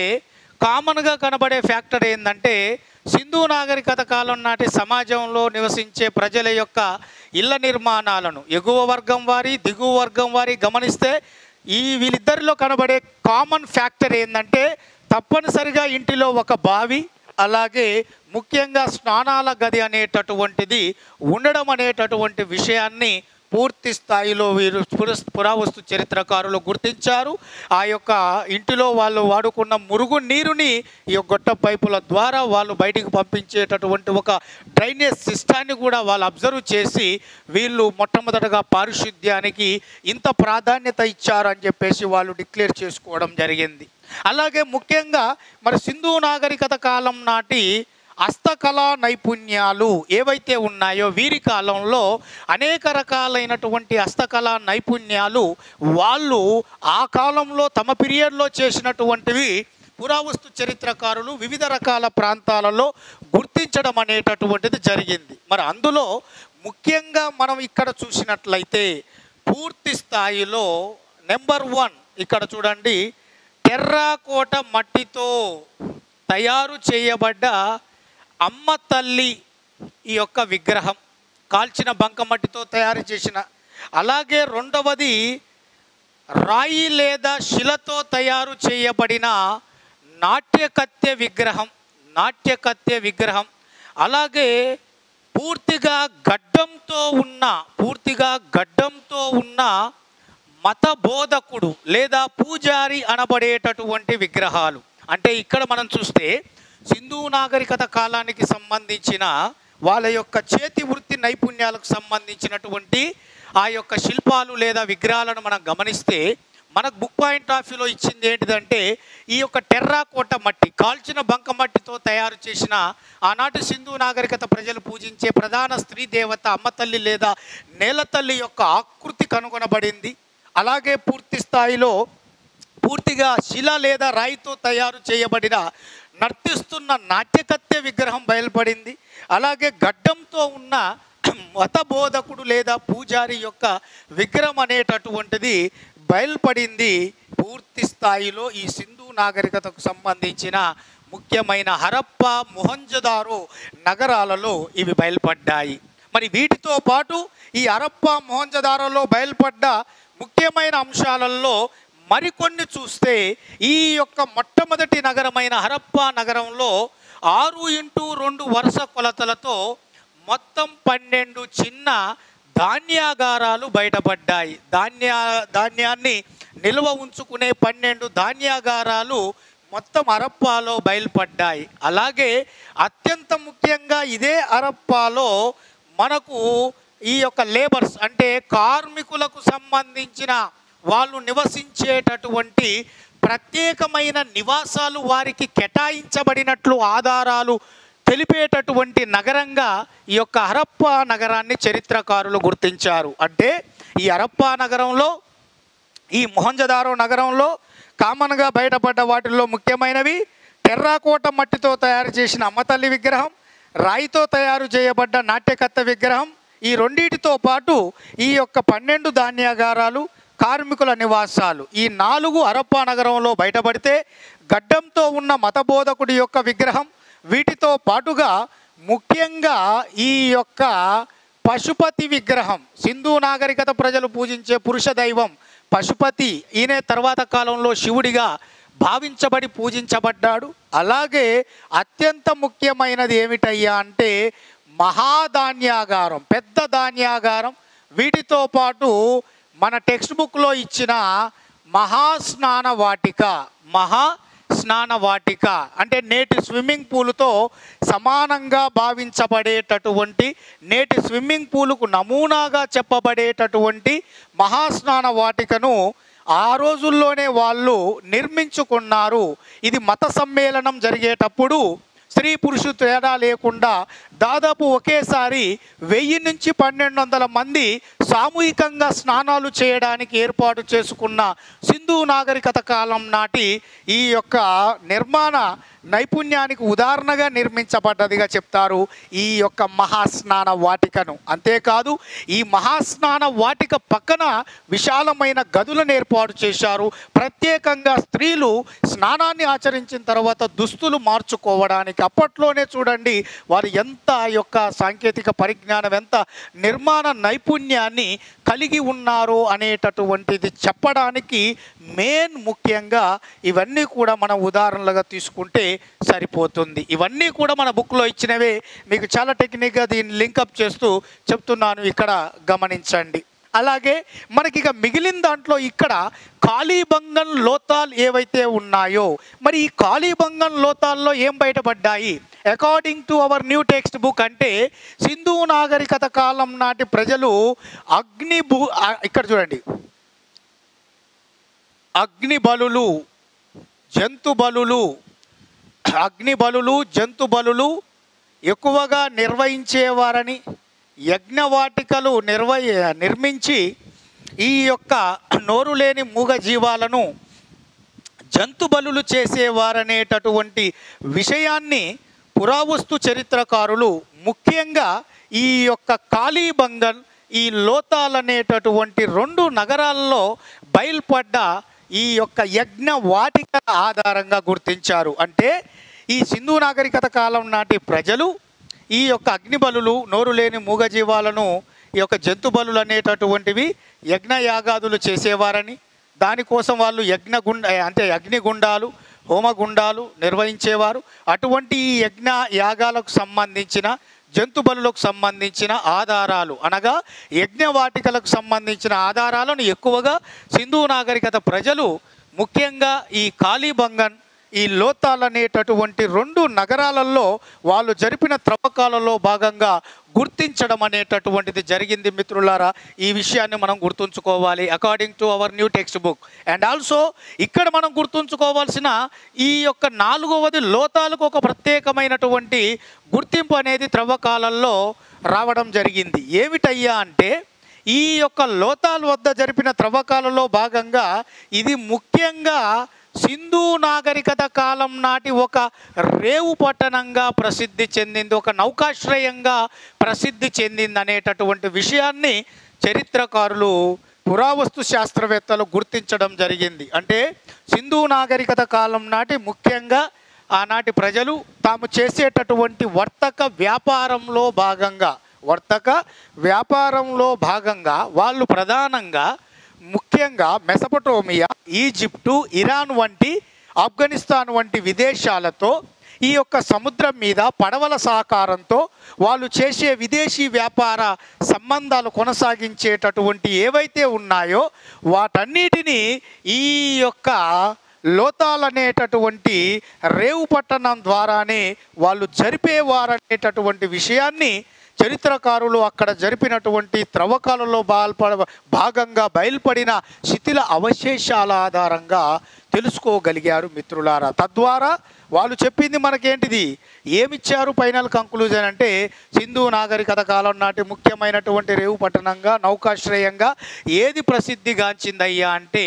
కామన్గా కనబడే ఫ్యాక్టర్ ఏంటంటే సింధు నాగరికత కాలం నాటి సమాజంలో నివసించే ప్రజల యొక్క ఇళ్ల నిర్మాణాలను ఎగువ వర్గం వారి, దిగువ వర్గం వారి గమనిస్తే వీళ్ళిద్దరిలో కనబడే కామన్ ఫ్యాక్టర్ ఏంటంటే తప్పనిసరిగా ఇంటిలో ఒక బావి, అలాగే ముఖ్యంగా స్నానాల గది అనేటటువంటిది ఉండడం అనేటటువంటి విషయాన్ని పూర్తి స్థాయిలో వీరు పురావస్తు చరిత్రకారులు గుర్తించారు. ఆ యొక్క ఇంటిలో వాళ్ళు వాడుకున్న మురుగు నీరుని ఈ గొట్ట పైపుల ద్వారా వాళ్ళు బయటికి పంపించేటటువంటి ఒక డ్రైనేజ్ సిస్టాన్ని కూడా వాళ్ళు అబ్జర్వ్ చేసి వీళ్ళు మొట్టమొదటగా పారిశుద్ధ్యానికి ఇంత ప్రాధాన్యత ఇచ్చారని చెప్పేసి వాళ్ళు డిక్లేర్ చేసుకోవడం జరిగింది. అలాగే ముఖ్యంగా మరి సింధు నాగరికత కాలం నాటి హస్తకళా నైపుణ్యాలు ఏవైతే ఉన్నాయో వీరి కాలంలో అనేక రకాలైనటువంటి హస్తకళా నైపుణ్యాలు వాళ్ళు ఆ కాలంలో తమ పీరియడ్లో చేసినటువంటివి పురావస్తు చరిత్రకారులు వివిధ రకాల ప్రాంతాలలో గుర్తించడం అనేటటువంటిది జరిగింది. మరి అందులో ముఖ్యంగా మనం ఇక్కడ చూసినట్లయితే పూర్తి స్థాయిలో నెంబర్ 1 ఇక్కడ చూడండి, టెర్రాకోట మట్టితో తయారు చేయబడ్డ అమ్మ తల్లి ఈ యొక్క విగ్రహం, కాల్చిన బంకమట్టితో తయారు చేసిన. అలాగే రెండవది రాయి లేదా శిలతో తయారు చేయబడిన నాట్యకత్తె విగ్రహం. అలాగే పూర్తిగా గడ్డంతో ఉన్న మత బోధకుడు లేదా పూజారి అనబడేటటువంటి విగ్రహాలు. అంటే ఇక్కడ మనం చూస్తే సింధు నాగరికత కాలానికి సంబంధించిన వాళ్ళ యొక్క చేతి వృత్తి నైపుణ్యాలకు సంబంధించినటువంటి ఆ యొక్క శిల్పాలు లేదా విగ్రహాలను మనం గమనిస్తే మనకు బుక్ పాయింట్ ఆఫ్ వ్యూలో ఇచ్చింది ఏంటిదంటే ఈ యొక్క టెర్రాకోట మట్టి, కాల్చిన బంకమట్టితో తయారు చేసిన ఆనాటి సింధు నాగరికత ప్రజలు పూజించే ప్రధాన స్త్రీ దేవత అమ్మతల్లి లేదా నేలతల్లి యొక్క ఆకృతి కనుగొనబడింది. అలాగే పూర్తి స్థాయిలో పూర్తిగా శిల లేదా రాయితో తయారు చేయబడిన నర్తిస్తున్న నాట్యకత్తె విగ్రహం బయలుపడింది. అలాగే గడ్డంతో ఉన్న మత బోధకుడు లేదా పూజారి యొక్క విగ్రహం అనేటటువంటిది బయలుపడింది. పూర్తి స్థాయిలో ఈ సింధు నాగరికతకు సంబంధించిన ముఖ్యమైన హరప్ప, మొహంజదారో నగరాలలో ఇవి బయలుపడ్డాయి. మరి వీటితో పాటు ఈ హరప్ప, మొహంజదారోలో బయలుపడ్డ ముఖ్యమైన అంశాలలో మరికొన్ని చూస్తే, ఈ యొక్క మొట్టమొదటి నగరమైన హరప్ప నగరంలో 6x2 వరుస కొలతలతో మొత్తం 12 చిన్న ధాన్యాగారాలు బయటపడ్డాయి. ధాన్యాన్ని నిల్వ ఉంచుకునే 12 ధాన్యాగారాలు మొత్తం హరప్పాలో బయలుపడ్డాయి. అలాగే అత్యంత ముఖ్యంగా ఇదే హరప్పాలో మనకు ఈ యొక్క లేబర్స్ అంటే కార్మికులకు సంబంధించిన వాళ్ళు నివసించేటటువంటి ప్రత్యేకమైన నివాసాలు వారికి కేటాయించబడినట్లు ఆధారాలు తెలిపేటటువంటి నగరంగా ఈ యొక్క హరప్ప నగరాన్ని చరిత్రకారులు గుర్తించారు. అంటే ఈ హరప్ప నగరంలో, ఈ మొహంజదారో నగరంలో కామన్గా బయటపడ్డ వాటిల్లో ముఖ్యమైనవి టెర్రాకోట మట్టితో తయారు చేసిన అమ్మతల్లి విగ్రహం, రాయితో తయారు చేయబడ్డ నాట్యకత్త విగ్రహం. ఈ రెండింటితో పాటు ఈ యొక్క 12 ధాన్యాగారాలు, కార్మికుల నివాసాలు, ఈ 4 హరప్ప నగరంలో బయటపడితే గడ్డంతో ఉన్న మతబోధకుడి యొక్క విగ్రహం, వీటితో పాటుగా ముఖ్యంగా ఈ యొక్క పశుపతి విగ్రహం, సింధు నాగరికత ప్రజలు పూజించే పురుష దైవం పశుపతి, ఈయన తర్వాత కాలంలో శివుడిగా భావించబడి పూజించబడ్డాడు. అలాగే అత్యంత ముఖ్యమైనది ఏమిటయ్యా అంటే మహాధాన్యాగారం, పెద్ద ధాన్యాగారం. వీటితో పాటు మన టెక్స్ట్ బుక్లో ఇచ్చిన మహాస్నాన వాటిక అంటే నేటి స్విమ్మింగ్ పూలుతో సమానంగా భావించబడేటటువంటి, నేటి స్విమ్మింగ్ పూలుకు నమూనాగా చెప్పబడేటటువంటి మహాస్నాన వాటికను ఆ రోజుల్లోనే వాళ్ళు నిర్మించుకున్నారు. ఇది మత సమ్మేళనం జరిగేటప్పుడు స్త్రీ పురుషు తేడా లేకుండా దాదాపు ఒకేసారి 1000 నుంచి 1200 మంది సామూహికంగా స్నానాలు చేయడానికి ఏర్పాటు చేసుకున్న సింధు నాగరికత కాలం నాటి ఈ యొక్క నిర్మాణ నైపుణ్యానికి ఉదాహరణగా నిర్మించబడ్డదిగా చెప్తారు ఈ యొక్క మహాస్నాన వాటికను. అంతేకాదు ఈ మహాస్నాన వాటిక పక్కన విశాలమైన గదులను ఏర్పాటు చేశారు. ప్రత్యేకంగా స్త్రీలు స్నానాన్ని ఆచరించిన తర్వాత దుస్తులు మార్చుకోవడానికి. అప్పట్లోనే చూడండి వారు ఎంత యొక్క సాంకేతిక పరిజ్ఞానం, ఎంత నిర్మాణ నైపుణ్యాన్ని కలిగి ఉన్నారో అనేటటువంటిది చెప్పడానికి ముఖ్యంగా ఇవన్నీ కూడా మనం ఉదాహరణలుగా తీసుకుంటే సరిపోతుంది. ఇవన్నీ కూడా మన బుక్లో ఇచ్చినవే, మీకు చాలా టెక్నిక్గా దీన్ని లింకప్ చేస్తూ చెప్తున్నాను, ఇక్కడ గమనించండి. అలాగే మనకి ఇక మిగిలిన దాంట్లో ఇక్కడ కాళీబంగన్ లోతాల్ ఏవైతే ఉన్నాయో, మరి ఈ కాళీబంగన్ లోతాల్లో ఏం బయటపడ్డాయి? According to our new text book అంటే సింధు నాగరికత కాలం నాటి ప్రజలు ఇక్కడ చూడండి, అగ్ని బలులు, జంతు బలులు ఎక్కువగా నిర్వహించేవారని, యజ్ఞవాటికలు నిర్మించి ఈ యొక్క నోరు లేని మూగ జీవాలను జంతు బలులు చేసేవారనేటటువంటి విషయాన్ని పురావస్తు చరిత్రకారులు ముఖ్యంగా ఈ యొక్క కాళీబంగన్, ఈ లోతాల్ అనేటటువంటి 2 నగరాల్లో బయలుపడ్డ ఈ యొక్క యజ్ఞ వాటికల ఆధారంగా గుర్తించారు. అంటే ఈ సింధు నాగరికత కాలం నాటి ప్రజలు ఈ యొక్క అగ్నిబలులు, నోరు లేని మూగజీవాలను, ఈ యొక్క జంతు బలులు అనేటటువంటివి యజ్ఞయాగాదులు చేసేవారని, దానికోసం వాళ్ళు అగ్నిగుండాలు, హోమగుండాలు నిర్వహించేవారు. అటువంటి ఈ యజ్ఞ యాగాలకు సంబంధించిన, జంతు బలులకు సంబంధించిన ఆధారాలు అనగా యజ్ఞవాటికలకు సంబంధించిన ఆధారాలను ఎక్కువగా సింధు నాగరికత ప్రజలు ముఖ్యంగా ఈ కాళీబంగన్, ఈ లోతాల్ అనేటటువంటి 2 నగరాలలో వాళ్ళు జరిపిన త్రవ్వకాలలో భాగంగా గుర్తించడం అనేటటువంటిది జరిగింది. మిత్రులారా, ఈ విషయాన్ని మనం గుర్తుంచుకోవాలి according to our new text book. And also ఇక్కడ మనం గుర్తుంచుకోవాల్సిన ఈ యొక్క 4వది లోతాలకు ఒక ప్రత్యేకమైనటువంటి గుర్తింపు అనేది త్రవ్వకాలలో రావడం జరిగింది. ఏమిటయ్యా అంటే ఈ యొక్క లోతాల్ వద్ద జరిపిన త్రవ్వకాలలో భాగంగా ఇది ముఖ్యంగా సింధు నాగరికత కాలం నాటి ఒక రేవు పట్టణంగా ప్రసిద్ధి చెందింది, ఒక నౌకాశ్రయంగా ప్రసిద్ధి చెందింది అనేటటువంటి విషయాన్ని చరిత్రకారులు పురావస్తు శాస్త్రవేత్తలు గుర్తించడం జరిగింది. అంటే సింధు నాగరికత కాలం నాటి ముఖ్యంగా ఆనాటి ప్రజలు తాము చేసేటటువంటి వర్తక వ్యాపారంలో భాగంగా వాళ్ళు ప్రధానంగా ముఖ్యంగా మెసపటోమియా, ఈజిప్టు, ఇరాన్ వంటి, ఆఫ్ఘనిస్తాన్ వంటి విదేశాలతో ఈ యొక్క సముద్రం మీద పడవల సహకారంతో వాళ్ళు చేసే విదేశీ వ్యాపార సంబంధాలు కొనసాగించేటటువంటి ఏవైతే ఉన్నాయో వాటన్నిటినీ ఈ యొక్క లోతాల్ అనేటటువంటి రేవు పట్టణం ద్వారానే వాళ్ళు జరిపేవారనేటటువంటి విషయాన్ని చరిత్రకారులు అక్కడ జరిపినటువంటి త్రవ్వకాలలో భాగంగా బయలుపడిన శిథిల అవశేషాల ఆధారంగా తెలుసుకోగలిగారు మిత్రులారా. తద్వారా వాళ్ళు చెప్పింది మనకేంటిది, ఏమిచ్చారు ఫైనల్ కంక్లూజన్ అంటే సింధు నాగరికత కాలం నాటి ముఖ్యమైనటువంటి రేవు పట్టణంగా, నౌకాశ్రయంగా ఏది ప్రసిద్ధిగాంచిందయ్యా అంటే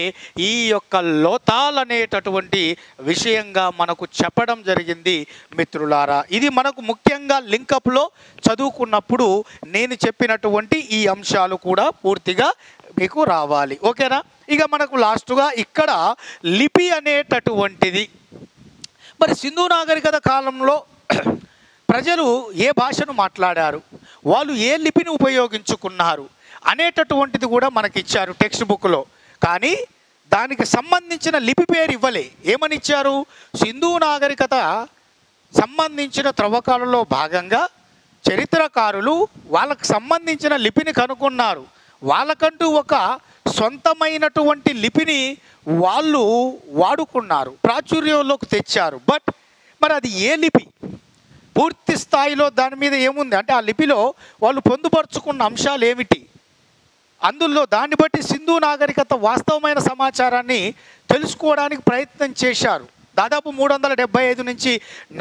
ఈ యొక్క లోతాల్ అనేటటువంటి విషయంగా మనకు చెప్పడం జరిగింది మిత్రులారా. ఇది మనకు ముఖ్యంగా లింకప్లో చదువుకున్నప్పుడు నేను చెప్పినటువంటి ఈ అంశాలు కూడా పూర్తిగా మీకు రావాలి. ఓకేనా? ఇక మనకు లాస్ట్గా ఇక్కడ లిపి అనేటటువంటిది, మరి సింధు నాగరికత కాలంలో ప్రజలు ఏ భాషను మాట్లాడారు, వాళ్ళు ఏ లిపిని ఉపయోగించుకున్నారు అనేటటువంటిది కూడా మనకిచ్చారు టెక్స్ట్ బుక్లో. కానీ దానికి సంబంధించిన లిపి పేరు ఇవ్వలే. ఏమని ఇచ్చారు? సింధు నాగరికత సంబంధించిన త్రవ్వకాలలో భాగంగా చరిత్రకారులు వాళ్ళకు సంబంధించిన లిపిని కనుగొన్నారు. వాళ్ళకంటూ ఒక సొంతమైనటువంటి లిపిని వాళ్ళు వాడుకున్నారు, ప్రాచుర్యంలోకి తెచ్చారు. బట్ మరి అది ఏ లిపి, పూర్తి స్థాయిలో దాని మీద ఏముంది అంటే ఆ లిపిలో వాళ్ళు పొందుపరుచుకున్న అంశాలు ఏమిటి, అందులో దాన్ని బట్టి సింధు నాగరికత వాస్తవమైన సమాచారాన్ని తెలుసుకోవడానికి ప్రయత్నం చేశారు. దాదాపు 375 నుంచి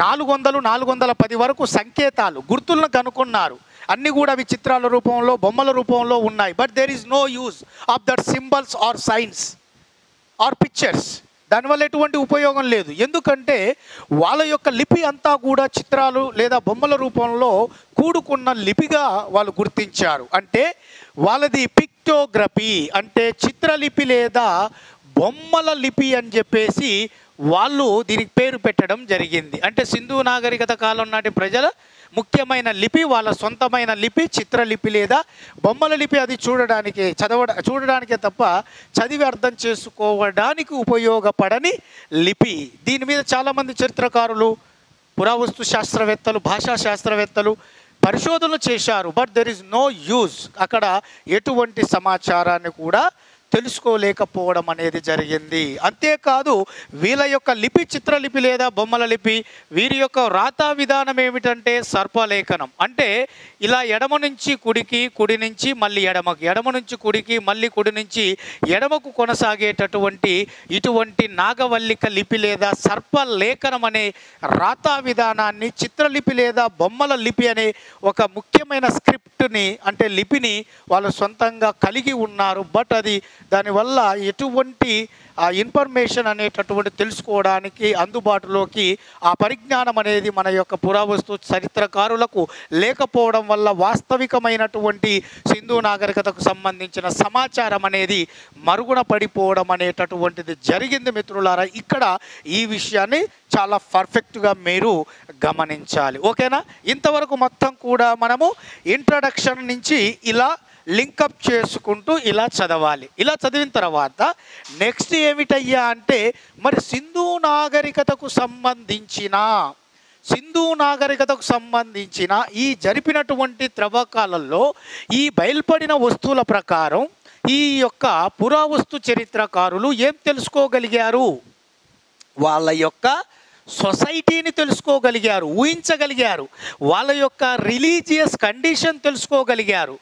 410 వరకు సంకేతాలు, గుర్తులను కనుక్కున్నారు. అన్నీ కూడా అవి చిత్రాల రూపంలో, బొమ్మల రూపంలో ఉన్నాయి. But there is no use of that symbols or signs or pictures. దానివల్ల ఎటువంటి ఉపయోగం లేదు. ఎందుకంటే వాళ్ళ యొక్క లిపి అంతా కూడా చిత్రాలు లేదా బొమ్మల రూపంలో కూడుకున్న లిపిగా వాళ్ళు గుర్తించారు. అంటే వాళ్ళది పిక్టోగ్రఫీ, అంటే చిత్రలిపి లేదా బొమ్మల లిపి అని చెప్పేసి వాళ్ళు దీనికి పేరు పెట్టడం జరిగింది. అంటే సింధు నాగరికత కాలం నాటి ప్రజల ముఖ్యమైన లిపి, వాళ్ళ సొంతమైన లిపి చిత్రలిపి లేదా బొమ్మల లిపి. అది చూడడానికే తప్ప చదివి అర్థం చేసుకోవడానికి ఉపయోగపడని లిపి. దీని మీద చాలామంది చరిత్రకారులు, పురావస్తు శాస్త్రవేత్తలు, భాషా శాస్త్రవేత్తలు పరిశోధనలు చేశారు. But there is no use. అక్కడ ఎటువంటి సమాచారాన్ని కూడా తెలుసుకోలేకపోవడం అనేది జరిగింది. అంతేకాదు వీళ్ళ యొక్క లిపి చిత్రలిపి లేదా బొమ్మల లిపి, వీరి యొక్క రాతా విధానం ఏమిటంటే సర్పలేఖనం. అంటే ఇలా ఎడమ నుంచి కుడికి, కుడి నుంచి మళ్ళీ ఎడమకు, ఎడమ నుంచి కుడికి మళ్ళీ కుడి నుంచి ఎడమకు కొనసాగేటటువంటి ఇటువంటి నాగవల్లిక లిపి లేదా సర్పలేఖనం అనే రాతా విధానాన్ని చిత్రలిపి లేదా బొమ్మల లిపి అనే ఒక ముఖ్యమైన స్క్రిప్ట్ని అంటే లిపిని వాళ్ళు సొంతంగా కలిగి ఉన్నారు. బట్ అది దానివల్ల ఎటువంటి ఇన్ఫర్మేషన్ అనేటటువంటి తెలుసుకోవడానికి అందుబాటులోకి ఆ పరిజ్ఞానం అనేది మన యొక్క పురావస్తు చరిత్రకారులకు లేకపోవడం వల్ల వాస్తవికమైనటువంటి సింధు నాగరికతకు సంబంధించిన సమాచారం అనేది మరుగున పడిపోవడం అనేటటువంటిది జరిగింది మిత్రులారా. ఇక్కడ ఈ విషయాన్ని చాలా పర్ఫెక్ట్గా మీరు గమనించాలి. ఓకేనా? ఇంతవరకు మొత్తం కూడా మనము ఇంట్రడక్షన్ నుంచి ఇలా లింకప్ చేసుకుంటూ ఇలా చదవాలి. ఇలా చదివిన తర్వాత నెక్స్ట్ ఏమిటయ్యా అంటే మరి సింధు నాగరికతకు సంబంధించిన ఈ జరిపినటువంటి త్రవ్వకాలలో ఈ బయలుపడిన వస్తువుల ప్రకారం ఈ యొక్క పురావస్తు చరిత్రకారులు ఏం తెలుసుకోగలిగారు? వాళ్ళ యొక్క సొసైటీని తెలుసుకోగలిగారు, ఊహించగలిగారు. వాళ్ళ యొక్క రిలీజియస్ కండిషన్ తెలుసుకోగలిగారు.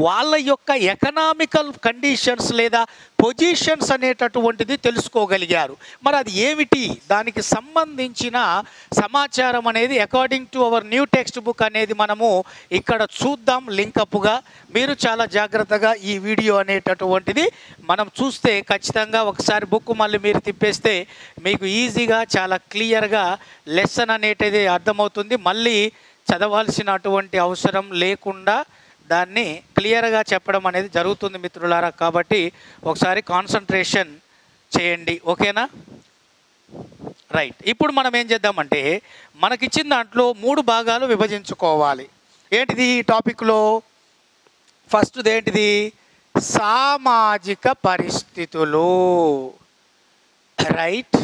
వాళ్ళ యొక్క ఎకనామికల్ కండిషన్స్ లేదా పొజిషన్స్ అనేటటువంటిది తెలుసుకోగలిగారు. మరి అది ఏమిటి, దానికి సంబంధించిన సమాచారం అనేది according to our new text book అనేది మనము ఇక్కడ చూద్దాం లింకప్గా. మీరు చాలా జాగ్రత్తగా ఈ వీడియో అనేటటువంటిది మనం చూస్తే ఖచ్చితంగా ఒకసారి బుక్ మళ్ళీ మీరు తిప్పేస్తే మీకు ఈజీగా చాలా క్లియర్గా లెసన్ అనేటిది అర్థమవుతుంది. మళ్ళీ చదవాల్సినటువంటి అవసరం లేకుండా దాన్ని క్లియర్గా చెప్పడం అనేది జరుగుతుంది మిత్రులారా. కాబట్టి ఒకసారి కాన్సన్ట్రేషన్ చేయండి, ఓకేనా? రైట్. ఇప్పుడు మనం ఏం చేద్దామంటే మనకిచ్చిన దాంట్లో 3 భాగాలు విభజించుకోవాలి. ఏంటిది ఈ టాపిక్లో? ఫస్ట్ది ఏంటిది? సామాజిక పరిస్థితులు. రైట్.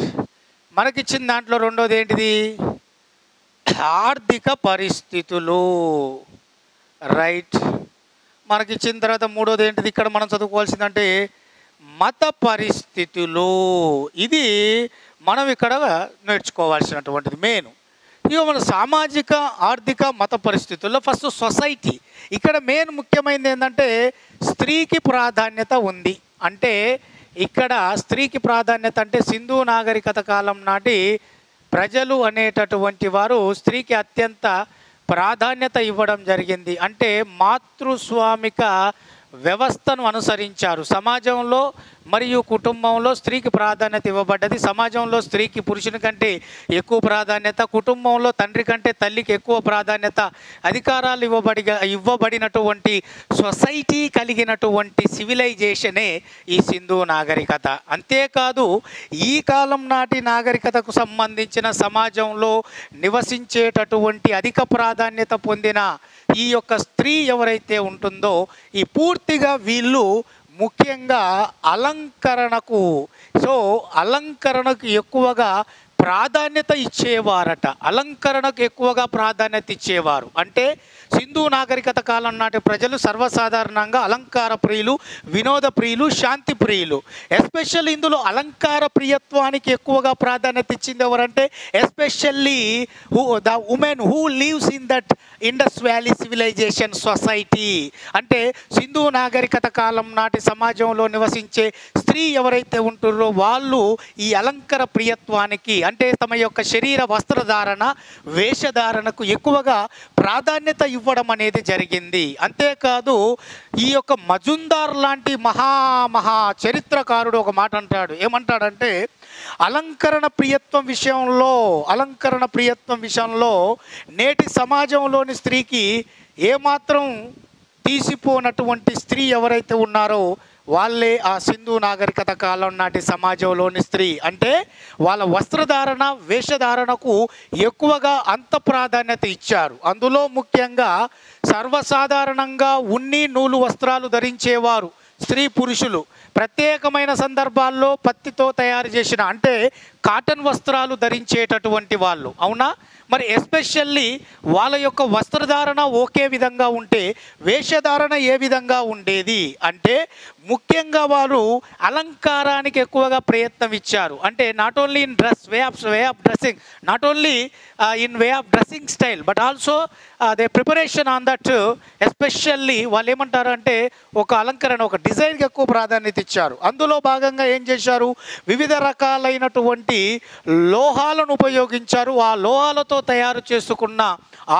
మనకిచ్చిన దాంట్లో రెండోది ఏంటిది? ఆర్థిక పరిస్థితులు. రైట్. మనకి ఇచ్చిన తర్వాత మూడోది ఏంటిది ఇక్కడ మనం చదువుకోవాల్సిందంటే మత పరిస్థితులు. ఇది మనం ఇక్కడ నేర్చుకోవాల్సినటువంటిది మెయిన్. ఇక మన సామాజిక ఆర్థిక మత పరిస్థితుల్లో ఫస్ట్ సొసైటీ. ఇక్కడ మెయిన్ ముఖ్యమైనది ఏంటంటే స్త్రీకి ప్రాధాన్యత ఉంది. అంటే ఇక్కడ స్త్రీకి ప్రాధాన్యత అంటే సింధు నాగరికత కాలం నాటి ప్రజలు అనేటటువంటి వారు స్త్రీకి అత్యంత ప్రాధాన్యత ఇవ్వడం జరిగింది. అంటే మాతృస్వామిక వ్యవస్థను అనుసరించారు. సమాజంలో మరియు కుటుంబంలో స్త్రీకి ప్రాధాన్యత ఇవ్వబడ్డది. సమాజంలో స్త్రీకి పురుషుని కంటే ఎక్కువ ప్రాధాన్యత, కుటుంబంలో తండ్రి కంటే తల్లికి ఎక్కువ ప్రాధాన్యత, అధికారాలు ఇవ్వబడినటువంటి సొసైటీ కలిగినటువంటి సివిలైజేషనే ఈ సింధు నాగరికత. అంతేకాదు ఈ కాలం నాటి నాగరికతకు సంబంధించిన సమాజంలో నివసించేటటువంటి అధిక ప్రాధాన్యత పొందిన ఈ యొక్క స్త్రీ ఎవరైతే ఉంటుందో ఈ పూర్తిగా వీళ్ళు ముఖ్యంగా అలంకరణకు ఎక్కువగా ప్రాధాన్యత ఇచ్చేవారట. అలంకరణకు ఎక్కువగా ప్రాధాన్యత ఇచ్చేవారు. అంటే సింధు నాగరికత కాలం నాటి ప్రజలు సర్వసాధారణంగా అలంకార ప్రియులు, వినోద ప్రియులు, శాంతి ప్రియులు. ఎస్పెషల్లీ ఇందులో అలంకార ప్రియత్వానికి ఎక్కువగా ప్రాధాన్యత ఇచ్చింది ఎవరంటే especially the women who lives in that Indus valley civilization society. అంటే సింధు నాగరికత కాలం నాటి సమాజంలో నివసించే స్త్రీ ఎవరైతే ఉంటున్నారో వాళ్ళు ఈ అలంకార ప్రియత్వానికి అంటే తమ యొక్క శరీర వస్త్రధారణ, వేషధారణకు ఎక్కువగా ప్రాధాన్యత ఇవ్వడం అనేది జరిగింది. అంతేకాదు ఈ యొక్క మజుందార్ లాంటి మహా చరిత్రకారుడు ఒక మాట అంటాడు. ఏమంటాడంటే అలంకరణ ప్రియత్వం విషయంలో నేటి సమాజంలోని స్త్రీకి ఏమాత్రం తీసిపోనటువంటి స్త్రీ ఎవరైతే ఉన్నారో వాళ్ళే ఆ సింధు నాగరికత కాలం నాటి సమాజంలోని స్త్రీ. అంటే వాళ్ళ వస్త్రధారణ, వేషధారణకు ఎక్కువగా అంత ప్రాధాన్యత ఇచ్చారు. అందులో ముఖ్యంగా సర్వసాధారణంగా ఉన్ని నూలు వస్త్రాలు ధరించేవారు స్త్రీ పురుషులు. ప్రత్యేకమైన సందర్భాల్లో పత్తితో తయారు చేసిన అంటే కాటన్ వస్త్రాలు ధరించేటటువంటి వాళ్ళు. అవునా? మరి ఎస్పెషల్లీ వాళ్ళ యొక్క వస్త్రధారణ ఒకే విధంగా ఉంటే వేషధారణ ఏ విధంగా ఉండేది అంటే ముఖ్యంగా వారు అలంకారానికి ఎక్కువగా ప్రయత్నం ఇచ్చారు. అంటే not only in dress way of dressing, not only in way of dressing style but also they preparation on that. Especially వాళ్ళు ఏమంటారు అంటే ఒక అలంకరణ, ఒక డిజైన్కి ఎక్కువ ప్రాధాన్యత ఇచ్చారు. అందులో భాగంగా ఏం చేశారు? వివిధ రకాలైనటువంటి లోహాలను ఉపయోగించారు. ఆ లోహాలతో తయారు చేసుకున్న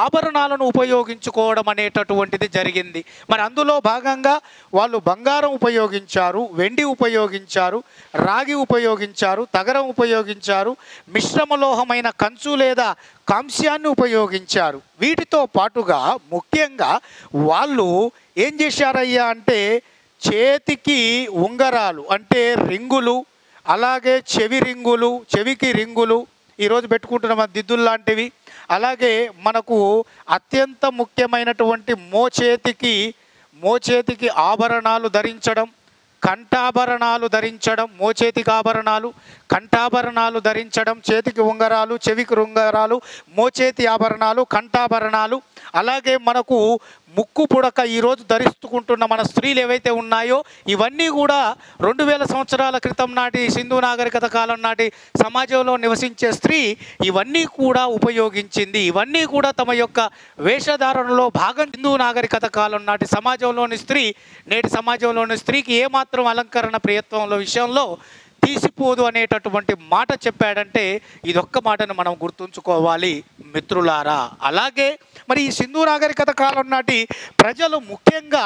ఆభరణాలను ఉపయోగించుకోవడం అనేటటువంటిది జరిగింది. మరి అందులో భాగంగా వాళ్ళు బంగారం ఉపయోగించారు, వెండి ఉపయోగించారు, రాగి ఉపయోగించారు, తగరం ఉపయోగించారు, మిశ్రమ లోహమైన కంచు లేదా కాంస్యాన్ని ఉపయోగించారు. వీటితో పాటుగా ముఖ్యంగా వాళ్ళు ఏం చేశారయ్యా అంటే చేతికి ఉంగరాలు అంటే రింగులు, అలాగే చెవికి రింగులు, ఈరోజు పెట్టుకుంటున్న దిద్దులు లాంటివి, అలాగే మనకు అత్యంత ముఖ్యమైనటువంటి మోచేతికి ఆభరణాలు ధరించడం, కంఠాభరణాలు ధరించడం, మోచేతికి ఆభరణాలు, కంఠాభరణాలు ధరించడం, చేతికి ఉంగరాలు, చెవికి ఉంగరాలు, మోచేతి ఆభరణాలు, కంఠాభరణాలు, అలాగే మనకు ముక్కు పుడక ఈరోజు ధరిస్తుకుంటున్న మన స్త్రీలు ఏవైతే ఉన్నాయో ఇవన్నీ కూడా 2000 సంవత్సరాల క్రితం నాటి సింధు నాగరికత కాలం నాటి సమాజంలో నివసించే స్త్రీ ఇవన్నీ కూడా ఉపయోగించింది. ఇవన్నీ కూడా తమ యొక్క వేషధారణలో భాగం. సింధు నాగరికత కాలం నాటి సమాజంలోని స్త్రీ నేటి సమాజంలోని స్త్రీకి ఏమాత్రం అలంకరణ ప్రయత్నంలో విషయంలో తీసిపోదు అనేటటువంటి మాట చెప్పాడంటే ఇదొక్క మాటను మనం గుర్తుంచుకోవాలి మిత్రులారా. అలాగే మరి ఈ సింధు నాగరికత కాలం నాటి ప్రజలు ముఖ్యంగా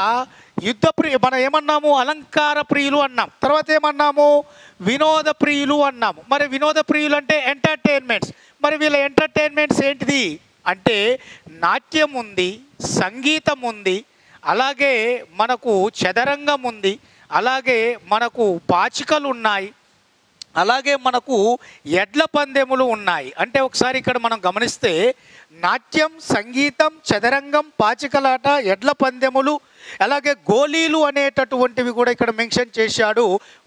మనం ఏమన్నాము, అలంకార ప్రియులు అన్నాం. తర్వాత ఏమన్నాము, వినోద ప్రియులు అన్నాము. మరి వినోద ప్రియులు అంటే ఎంటర్టైన్మెంట్స్. మరి వీళ్ళ ఎంటర్టైన్మెంట్స్ ఏంటిది అంటే నాట్యం ఉంది, సంగీతం ఉంది, అలాగే మనకు చదరంగం ఉంది, అలాగే మనకు పాచికలు ఉన్నాయి, అలాగే మనకు ఎడ్ల పందెములు ఉన్నాయి. అంటే ఒకసారి ఇక్కడ మనం గమనిస్తే నాట్యం, సంగీతం, చదరంగం, పాచికలాట, ఎడ్ల పందెములు, అలాగే గోళీలు అనేటటువంటివి కూడా ఇక్కడ మెన్షన్ చేశాడు,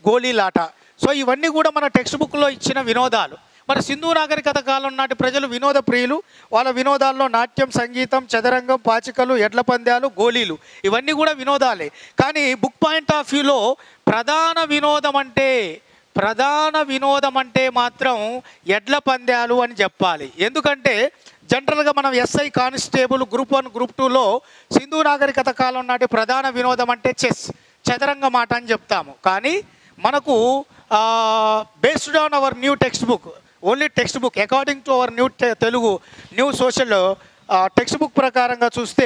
గోళీలాట. సో ఇవన్నీ కూడా మన టెక్స్ట్ బుక్లో ఇచ్చిన వినోదాలు. మరి సింధు నాగరికత కాలం నాటి ప్రజలు వినోద ప్రియులు. వాళ్ళ వినోదాల్లో నాట్యం, సంగీతం, చదరంగం, పాచికలు, ఎడ్ల పందాలు, గోళీలు ఇవన్నీ కూడా వినోదాలే. కానీ బుక్ పాయింట్ ఆఫ్ వ్యూలో ప్రధాన వినోదం అంటే మాత్రం ఎడ్ల పందాలు అని చెప్పాలి. ఎందుకంటే జనరల్గా మనం ఎస్ఐ కానిస్టేబుల్ గ్రూప్ 1 గ్రూప్ 2లో సింధు నాగరికత కాలం నాటి ప్రధాన వినోదం అంటే చెస్, చదరంగం ఆట అని చెప్తాము. కానీ మనకు based on hour new text book, only text book according to hour Telugu new social text book ప్రకారంగా చూస్తే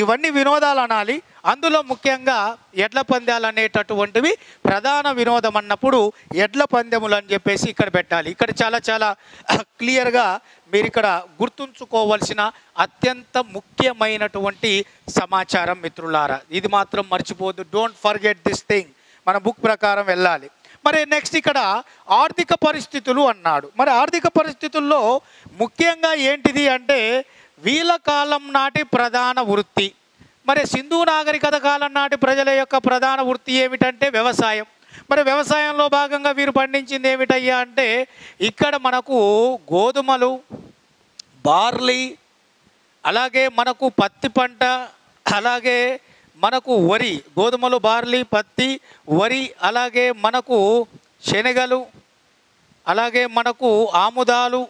ఇవన్నీ వినోదాలు అనాలి. అందులో ముఖ్యంగా ఎడ్ల పందాలు అనేటటువంటివి ప్రధాన వినోదం అన్నప్పుడు ఎడ్ల పందెములు అని చెప్పేసి ఇక్కడ పెట్టాలి. ఇక్కడ చాలా చాలా క్లియర్గా మీరు ఇక్కడ గుర్తుంచుకోవాల్సిన అత్యంత ముఖ్యమైనటువంటి సమాచారం మిత్రులారా. ఇది మాత్రం మర్చిపోద్దు, డోంట్ ఫర్గెట్ దిస్ థింగ్. మన బుక్ ప్రకారం వెళ్ళాలి. మరి నెక్స్ట్ ఇక్కడ ఆర్థిక పరిస్థితులు అన్నాడు. మరి ఆర్థిక పరిస్థితుల్లో ముఖ్యంగా ఏంటిది అంటే వీళ్ళ కాలం నాటి ప్రధాన వృత్తి. మరి సింధు నాగరికత కాలం నాటి ప్రజల యొక్క ప్రధాన వృత్తి ఏమిటంటే వ్యవసాయం. మరి వ్యవసాయంలో భాగంగా వీరు పండించింది ఏమిటయ్యా అంటే ఇక్కడ మనకు గోధుమలు, బార్లీ, అలాగే మనకు పత్తి పంట, అలాగే మనకు వరి, గోధుమలు, బార్లీ, పత్తి, వరి, అలాగే మనకు శనగలు, అలాగే మనకు ఆముదాలు,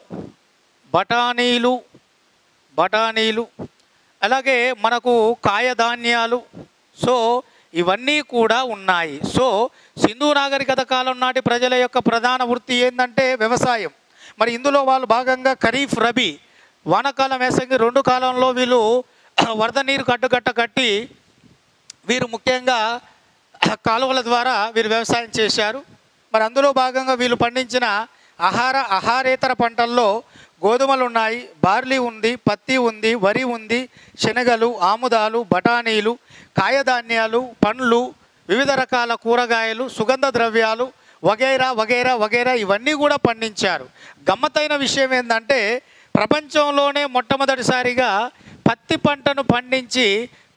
బఠానీలు, అలాగే మనకు కాయధాన్యాలు. సో ఇవన్నీ కూడా ఉన్నాయి. సో సింధు నాగరికత కాలం నాటి ప్రజల యొక్క ప్రధాన వృత్తి ఏంటంటే వ్యవసాయం. మరి ఇందులో వాళ్ళు భాగంగా ఖరీఫ్, రబీ, వానాకాలం, వేసంగి 2 కాలంలో వీళ్ళు వరద నీరు కట్టుకట్ట కట్టి వీరు ముఖ్యంగా కాలువల ద్వారా వీరు వ్యవసాయం చేశారు. మరి అందులో భాగంగా వీళ్ళు పండించిన ఆహారేతర పంటల్లో గోధుమలు ఉన్నాయి, బార్లీ ఉంది, పత్తి ఉంది, వరి ఉంది, శనగలు, ఆముదాలు, బఠానీలు, కాయధాన్యాలు, పండ్లు, వివిధ రకాల కూరగాయలు, సుగంధ ద్రవ్యాలు వగైరా వగైరా వగైరా ఇవన్నీ కూడా పండించారు. గమ్మత్తైన విషయం ఏంటంటే ప్రపంచంలోనే మొట్టమొదటిసారిగా పత్తి పంటను పండించి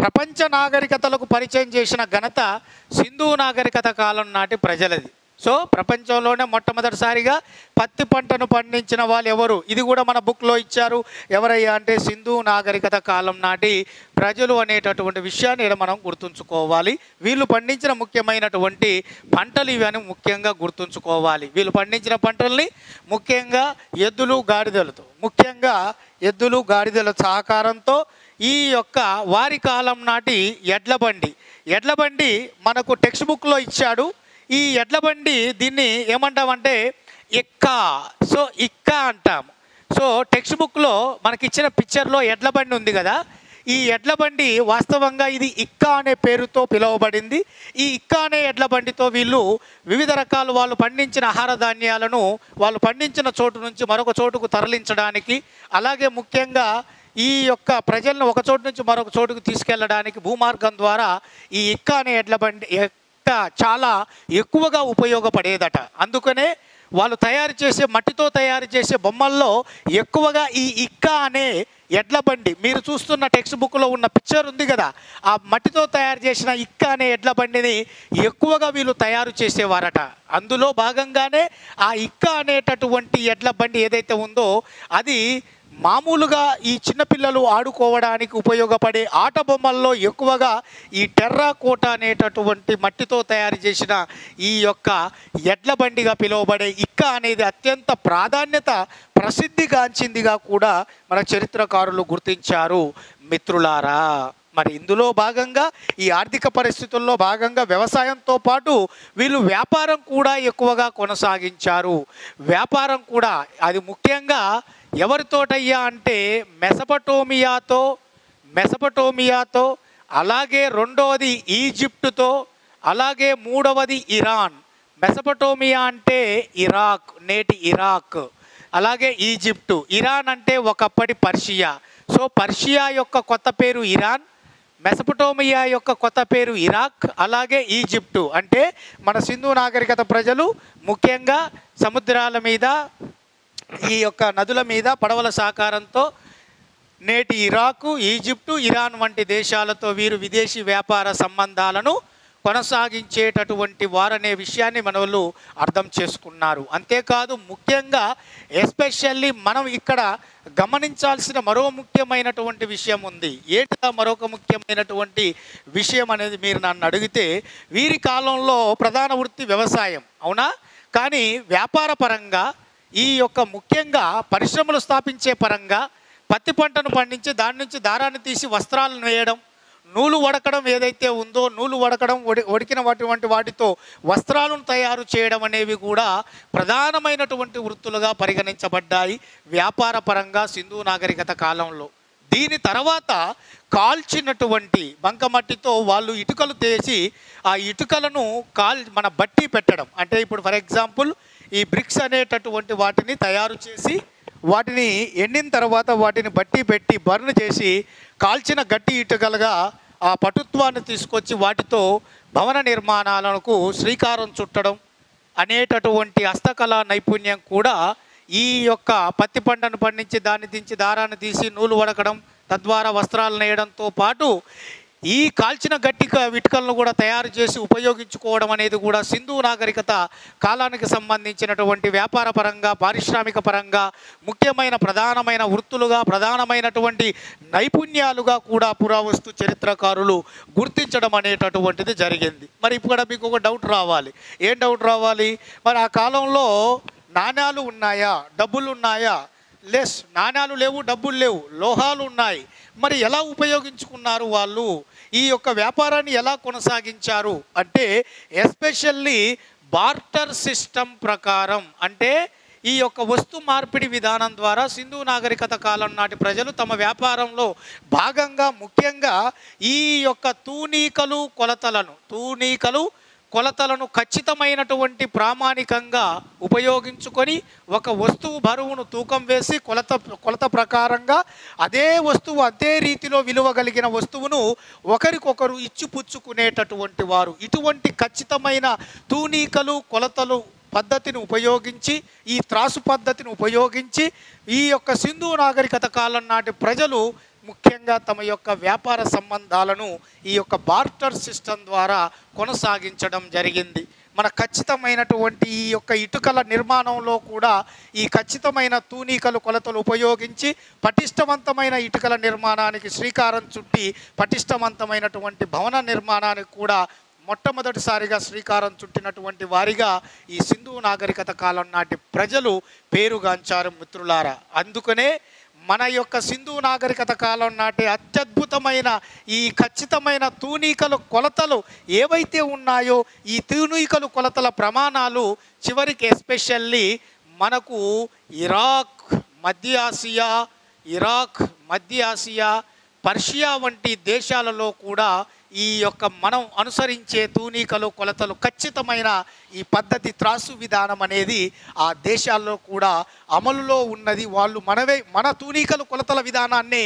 ప్రపంచ నాగరికతలకు పరిచయం చేసిన ఘనత సింధు నాగరికత కాలం నాటి ప్రజలది. సో ప్రపంచంలోనే మొట్టమొదటిసారిగా పత్తి పంటను పండించిన వాళ్ళు ఎవరు, ఇది కూడా మన బుక్లో ఇచ్చారు. ఎవరయ్యా అంటే సింధు నాగరికత కాలం నాటి ప్రజలు అనేటటువంటి విషయాన్ని ఇక్కడ మనం గుర్తుంచుకోవాలి. వీళ్ళు పండించిన ముఖ్యమైనటువంటి పంటలు ఇవి అని ముఖ్యంగా గుర్తుంచుకోవాలి. వీళ్ళు పండించిన పంటల్ని ముఖ్యంగా ఎద్దులు గాడిదల సహకారంతో ఈ యొక్క వారి కాలం నాటి ఎడ్ల బండి మనకు టెక్స్ట్ బుక్లో ఇచ్చాడు. ఈ ఎడ్ల బండి దీన్ని ఏమంటామంటే ఇక్కా. సో ఇక్కా అంటాము. సో టెక్స్ట్ బుక్లో మనకిచ్చిన పిక్చర్లో ఎడ్ల బండి ఉంది కదా, ఈ ఎడ్ల బండి వాస్తవంగా ఇది ఇక్కా అనే పేరుతో పిలువబడింది. ఈ ఇక్కా అనే ఎడ్ల బండితో వీళ్ళు వివిధ రకాలు వాళ్ళు పండించిన ఆహార ధాన్యాలను వాళ్ళు పండించిన చోటు నుంచి మరొక చోటుకు తరలించడానికి, అలాగే ముఖ్యంగా ఈ యొక్క ప్రజలను ఒక చోటు నుంచి మరొక చోటుకు తీసుకెళ్ళడానికి భూమార్గం ద్వారా ఈ ఇక్కా అనే ఎడ్ల బండి చాలా ఎక్కువగా ఉపయోగపడేదట. అందుకనే వాళ్ళు మట్టితో తయారు చేసే బొమ్మల్లో ఎక్కువగా ఈ ఇక్కా అనే ఎడ్ల బండి, మీరు చూస్తున్న టెక్స్ట్ బుక్లో ఉన్న పిక్చర్ ఉంది కదా, ఆ మట్టితో తయారు చేసిన ఇక్కా అనే ఎడ్ల బండిని ఎక్కువగా వీళ్ళు తయారు చేసేవారట. అందులో భాగంగానే ఆ ఇక్కా అనేటటువంటి ఎడ్ల బండి ఏదైతే ఉందో అది మామూలుగా ఈ చిన్నపిల్లలు ఆడుకోవడానికి ఉపయోగపడే ఆట బొమ్మల్లో ఎక్కువగా ఈ టెర్రాకోట అనేటటువంటి మట్టితో తయారు చేసిన ఈ యొక్క ఎడ్ల బండిగా పిలువబడే ఇక్క అనేది అత్యంత ప్రాధాన్యత ప్రసిద్ధిగాంచిందిగా కూడా మన చరిత్రకారులు గుర్తించారు మిత్రులారా. మరి ఇందులో భాగంగా ఈ ఆర్థిక పరిస్థితుల్లో భాగంగా వ్యవసాయంతో పాటు వీళ్ళు వ్యాపారం కూడా ఎక్కువగా కొనసాగించారు. వ్యాపారం కూడా అది ముఖ్యంగా ఎవరితోటయ్యా అంటే మెసపటోమియాతో, అలాగే రెండవది ఈజిప్టుతో, అలాగే మూడవది ఇరాన్. మెసపటోమియా అంటే ఇరాక్, నేటి ఇరాక్, అలాగే ఈజిప్టు. ఇరాన్ అంటే ఒకప్పటి పర్షియా. సో పర్షియా యొక్క కొత్త పేరు ఇరాన్, మెసపటోమియా యొక్క కొత్త పేరు ఇరాక్, అలాగే ఈజిప్టు అంటే మన సింధు నాగరికత ప్రజలు ముఖ్యంగా సముద్రాల మీద ఈ యొక్క నదుల మీద పడవల సహకారంతో నేటి ఇరాకు, ఈజిప్టు, ఇరాన్ వంటి దేశాలతో వీరు విదేశీ వ్యాపార సంబంధాలను కొనసాగించేటటువంటి వారనే విషయాన్ని మన వాళ్ళు అర్థం చేసుకున్నారు. అంతేకాదు ముఖ్యంగా ఎస్పెషల్లీ మనం ఇక్కడ గమనించాల్సిన మరో ముఖ్యమైనటువంటి విషయం ఉంది. ఏంటా మరొక ముఖ్యమైనటువంటి విషయం అనేది మీరు నన్ను అడిగితే, వీరి కాలంలో ప్రధాన వృత్తి వ్యవసాయం, అవునా? కానీ వ్యాపార పరంగా ఈ యొక్క ముఖ్యంగా పరిశ్రమలు స్థాపించే పరంగా పత్తి పంటను పండించి దాని నుంచి దారాన్ని తీసి వస్త్రాలను వేయడం, నూలు వడకడం ఏదైతే ఉందో నూలు వడకడం, వడికినటువంటి వాటితో వస్త్రాలను తయారు చేయడం అనేవి కూడా ప్రధానమైనటువంటి వృత్తులుగా పరిగణించబడ్డాయి వ్యాపార పరంగా సింధు నాగరికత కాలంలో. దీని తర్వాత కాల్చినటువంటి బంకమట్టితో వాళ్ళు ఇటుకలు తీసి ఆ ఇటుకలను మన బట్టి పెట్టడం, అంటే ఇప్పుడు ఫర్ ఎగ్జాంపుల్ ఈ బ్రిక్స్ అనేటటువంటి వాటిని తయారు చేసి వాటిని ఎండిన తర్వాత వాటిని బట్టి పెట్టి బర్న్ చేసి కాల్చిన గట్టి ఇటుకలుగా ఆ పటుత్వాన్ని తీసుకొచ్చి వాటితో భవన నిర్మాణాలకు శ్రీకారం చుట్టడం అనేటటువంటి హస్తకళా నైపుణ్యం కూడా ఈ యొక్క పత్తి పంటను పండించి దాన్ని దించి దారాన్ని తీసి నూలు వడకడం, తద్వారా వస్త్రాలు నేయడంతో పాటు ఈ కాల్చిన గట్టి ఇటుకలను కూడా తయారు చేసి ఉపయోగించుకోవడం అనేది కూడా సింధు నాగరికత కాలానికి సంబంధించినటువంటి వ్యాపార పరంగా, పారిశ్రామిక పరంగా ముఖ్యమైన ప్రధానమైన వృత్తులుగా, ప్రధానమైనటువంటి నైపుణ్యాలుగా కూడా పురావస్తు చరిత్రకారులు గుర్తించడం అనేటటువంటిది జరిగింది. మరి ఇప్పుడు మీకు ఒక డౌట్ రావాలి. ఏం డౌట్ రావాలి? మరి ఆ కాలంలో నాణ్యాలు ఉన్నాయా, డబ్బులు ఉన్నాయా? లెస్, నాణ్యాలు లేవు, డబ్బులు లేవు, లోహాలు ఉన్నాయి. మరి ఎలా ఉపయోగించుకున్నారు వాళ్ళు? ఈ యొక్క వ్యాపారాన్ని ఎలా కొనసాగించారు అంటే ఎస్పెషల్లీ బార్టర్ సిస్టమ్ ప్రకారం, అంటే ఈ యొక్క వస్తు మార్పిడి విధానం ద్వారా సింధు నాగరికత కాలం నాటి ప్రజలు తమ వ్యాపారంలో భాగంగా ముఖ్యంగా ఈ యొక్క తూనీకలు కొలతలను ఖచ్చితమైనటువంటి ప్రామాణికంగా ఉపయోగించుకొని ఒక వస్తువు బరువును తూకం వేసి కొలత ప్రకారంగా అదే వస్తువు అదే రీతిలో విలువ కలిగిన వస్తువును ఒకరికొకరు ఇచ్చిపుచ్చుకునేటటువంటి వారు. ఇటువంటి ఖచ్చితమైన తూనీకలు కొలతలు పద్ధతిని ఉపయోగించి, ఈ త్రాసు పద్ధతిని ఉపయోగించి ఈ యొక్క సింధు నాగరికత కాలం నాటి ప్రజలు ముఖ్యంగా తమ యొక్క వ్యాపార సంబంధాలను ఈ యొక్క బార్టర్ సిస్టమ్ ద్వారా కొనసాగించడం జరిగింది. మన ఖచ్చితమైనటువంటి ఈ యొక్క ఇటుకల నిర్మాణంలో కూడా ఈ ఖచ్చితమైన తూనీకలు కొలతలు ఉపయోగించి పటిష్టవంతమైన ఇటుకల నిర్మాణానికి శ్రీకారం చుట్టి పటిష్టవంతమైనటువంటి భవన నిర్మాణానికి కూడా మొట్టమొదటిసారిగా శ్రీకారం చుట్టినటువంటి వారిగా ఈ సింధు నాగరికత కాలం నాటి ప్రజలు పేరుగాంచారు మిత్రులారా. అందుకనే మన యొక్క సింధు నాగరికత కాలం నాటి అత్యద్భుతమైన ఈ ఖచ్చితమైన తూనీకలు కొలతలు ఏవైతే ఉన్నాయో ఈ తూనీకలు కొలతల ప్రమాణాలు చివరికి ఎస్పెషల్లీ మనకు ఇరాక్, మధ్య ఆసియా, పర్షియా వంటి దేశాలలో కూడా ఈ యొక్క మనం అనుసరించే తూనీకలు కొలతలు ఖచ్చితమైన ఈ పద్ధతి త్రాసు విధానం అనేది ఆ దేశాల్లో కూడా అమలులో ఉన్నది. వాళ్ళు మన తూనీకలు కొలతల విధానాన్ని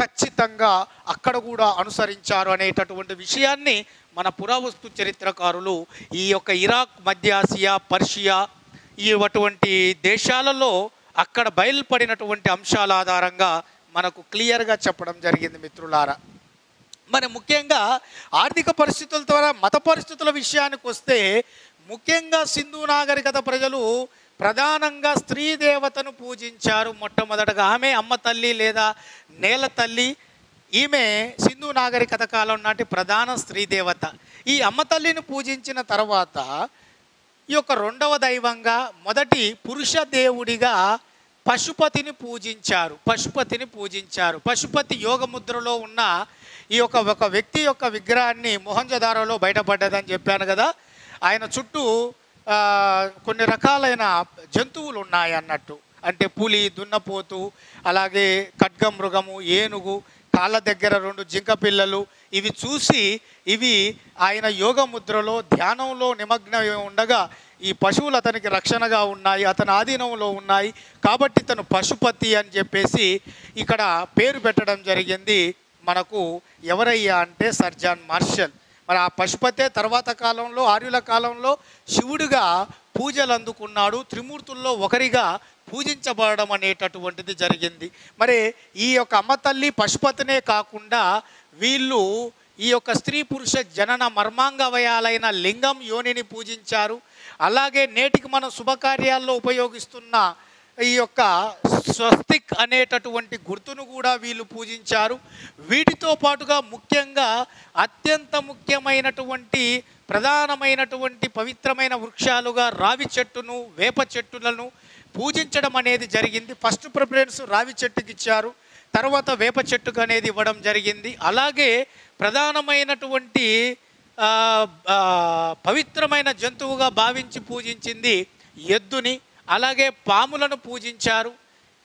ఖచ్చితంగా అక్కడ కూడా అనుసరించారు అనేటటువంటి విషయాన్ని మన పురావస్తు చరిత్రకారులు ఈ యొక్క ఇరాక్, మధ్య ఆసియా, పర్షియా ఇటువంటి దేశాలలో అక్కడ బయలుపడినటువంటి అంశాల ఆధారంగా మనకు క్లియర్గా చెప్పడం జరిగింది మిత్రులారా. మరి ముఖ్యంగా ఆర్థిక పరిస్థితుల ద్వారా మత పరిస్థితుల విషయానికి వస్తే ముఖ్యంగా సింధు నాగరికత ప్రజలు ప్రధానంగా స్త్రీ దేవతను పూజించారు. మొట్టమొదటగా ఆమె అమ్మ తల్లి లేదా నేల తల్లి. ఈమె సింధు నాగరికత కాలం నాటి ప్రధాన స్త్రీ దేవత. ఈ అమ్మ తల్లిని పూజించిన తర్వాత ఈ యొక్క రెండవ దైవంగా మొదటి పురుష దేవుడిగా పశుపతిని పూజించారు. పశుపతి యోగముద్రలో ఉన్న ఈ ఒక వ్యక్తి యొక్క విగ్రహాన్ని మొహంజదారోలో బయటపడ్డదని చెప్పాను కదా. ఆయన చుట్టూ కొన్ని రకాలైన జంతువులు ఉన్నాయి అన్నట్టు. అంటే పులి, దున్నపోతు, అలాగే ఖడ్గమృగము, ఏనుగు, కాళ్ళ దగ్గర 2 జింక పిల్లలు. ఇవి చూసి ఇవి ఆయన యోగ ముద్రలో ధ్యానంలో నిమగ్నమై ఉండగా ఈ పశువులు అతనికి రక్షణగా ఉన్నాయి, అతని ఆధీనంలో ఉన్నాయి. కాబట్టి తను పశుపతి అని చెప్పేసి ఇక్కడ పేరు పెట్టడం జరిగింది. మనకు ఎవరయ్యా అంటే సర్ జాన్ మార్షల్. మరి ఆ పశుపతే తర్వాత కాలంలో ఆర్యుల కాలంలో శివుడిగా పూజలు అందుకున్నాడు. త్రిమూర్తుల్లో ఒకరిగా పూజించబడడం అనేటటువంటిది జరిగింది. మరి ఈ యొక్క అమ్మ తల్లి పశుపతినే కాకుండా వీళ్ళు ఈ యొక్క స్త్రీ పురుష జనన మర్మాంగవయాలైన లింగం యోనిని పూజించారు. అలాగే నేటికి మనం శుభకార్యాల్లో ఉపయోగిస్తున్న ఈ యొక్క స్వస్తిక్ అనేటటువంటి గుర్తును కూడా వీళ్ళు పూజించారు. వీటితో పాటుగా ముఖ్యంగా అత్యంత ముఖ్యమైనటువంటి ప్రధానమైనటువంటి పవిత్రమైన వృక్షాలుగా రావి చెట్టును, వేప చెట్టులను పూజించడం అనేది జరిగింది. ఫస్ట్ ప్రిఫరెన్స్ రావి చెట్టుకి ఇచ్చారు, తర్వాత వేప చెట్టుకు అనేది ఇవ్వడం జరిగింది. అలాగే ప్రధానమైనటువంటి పవిత్రమైన జంతువుగా భావించి పూజించింది ఎద్దుని. అలాగే పాములను పూజించారు.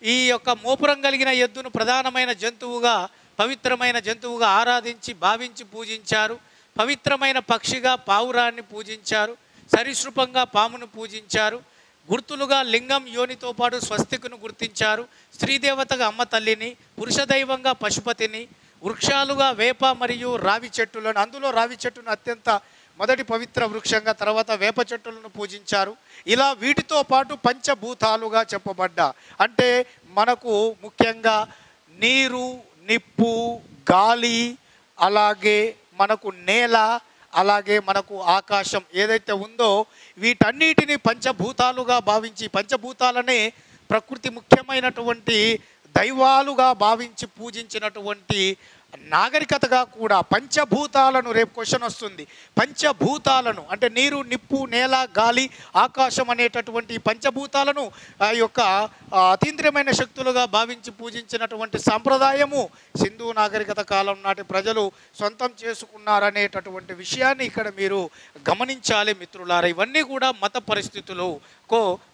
ఈ యొక్క మోపురం కలిగిన ఎద్దును ప్రధానమైన జంతువుగా, పవిత్రమైన జంతువుగా ఆరాధించి భావించి పూజించారు. పవిత్రమైన పక్షిగా పావురాన్ని పూజించారు. సరీసృపంగా పామును పూజించారు. గుర్తులుగా లింగం యోనితో పాటు స్వస్తికును గుర్తించారు. స్త్రీదేవతగా అమ్మ తల్లిని, పురుష దైవంగా పశుపతిని, వృక్షాలుగా వేప మరియు రావి చెట్టులను, అందులో రావి చెట్టును అత్యంత మొదటి పవిత్ర వృక్షంగా, తర్వాత వేప చెట్టులను పూజించారు. ఇలా వీటితో పాటు పంచభూతాలుగా చెప్పబడ్డ, అంటే మనకు ముఖ్యంగా నీరు, నిప్పు, గాలి, అలాగే మనకు నేల, అలాగే మనకు ఆకాశం ఏదైతే ఉందో వీటన్నిటిని పంచభూతాలుగా భావించి, పంచభూతాలనే ప్రకృతి ముఖ్యమైనటువంటి దైవాలుగా భావించి పూజించినటువంటి నాగరికతగా కూడా పంచభూతాలను, రేపు క్వశ్చన్ వస్తుంది, పంచభూతాలను అంటే నీరు, నిప్పు, నేల, గాలి, ఆకాశం అనేటటువంటి పంచభూతాలను ఆ యొక్క అతీంద్రియమైన శక్తులుగా భావించి పూజించినటువంటి సాంప్రదాయము సింధు నాగరికత కాలం నాటి ప్రజలు సొంతం చేసుకున్నారనేటటువంటి విషయాన్ని ఇక్కడ మీరు గమనించాలి మిత్రులారా. ఇవన్నీ కూడా మత పరిస్థితులు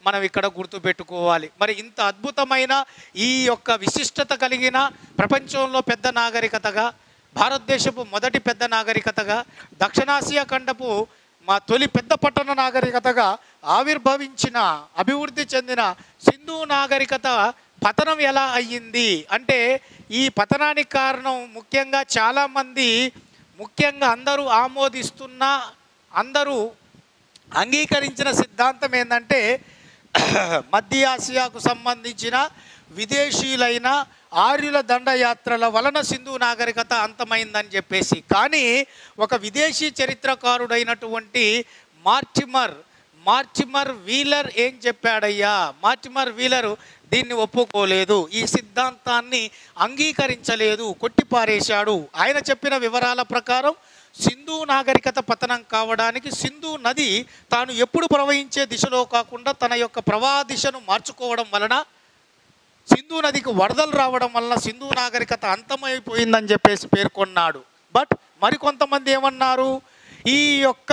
మనం ఇక్కడ గుర్తుపెట్టుకోవాలి. మరి ఇంత అద్భుతమైన ఈ యొక్క విశిష్టత కలిగిన ప్రపంచంలో పెద్ద నాగరికతగా, భారతదేశపు మొదటి పెద్ద నాగరికతగా, దక్షిణాసియా ఖండపు మా తొలి పెద్ద పట్టణ నాగరికతగా ఆవిర్భవించిన, అభివృద్ధి చెందిన సింధు నాగరికత పతనం ఎలా అయ్యింది అంటే, ఈ పతనానికి కారణం ముఖ్యంగా చాలామంది, ముఖ్యంగా అందరూ ఆమోదిస్తున్న, అందరూ అంగీకరించిన సిద్ధాంతం ఏంటంటే మధ్య ఆసియాకు సంబంధించిన విదేశీయులైన ఆర్యుల దండయాత్రల వలన సింధు నాగరికత అంతమైందని చెప్పేసి. కానీ ఒక విదేశీ చరిత్రకారుడైనటువంటి మార్టిమర్ వీలర్ ఏం చెప్పాడయ్యా, మార్టిమర్ వీలర్ దీన్ని ఒప్పుకోలేదు, ఈ సిద్ధాంతాన్ని అంగీకరించలేదు, కొట్టిపారేశాడు. ఆయన చెప్పిన వివరాల ప్రకారం సింధు నాగరికత పతనం కావడానికి సింధు నది తాను ఎప్పుడు ప్రవహించే దిశలో కాకుండా తన యొక్క ప్రవాహ దిశను మార్చుకోవడం వలన, సింధు నదికి వరదలు రావడం వలన సింధు నాగరికత అంతమైపోయిందని చెప్పేసి పేర్కొన్నాడు. బట్ మరికొంతమంది ఏమన్నారు, ఈ యొక్క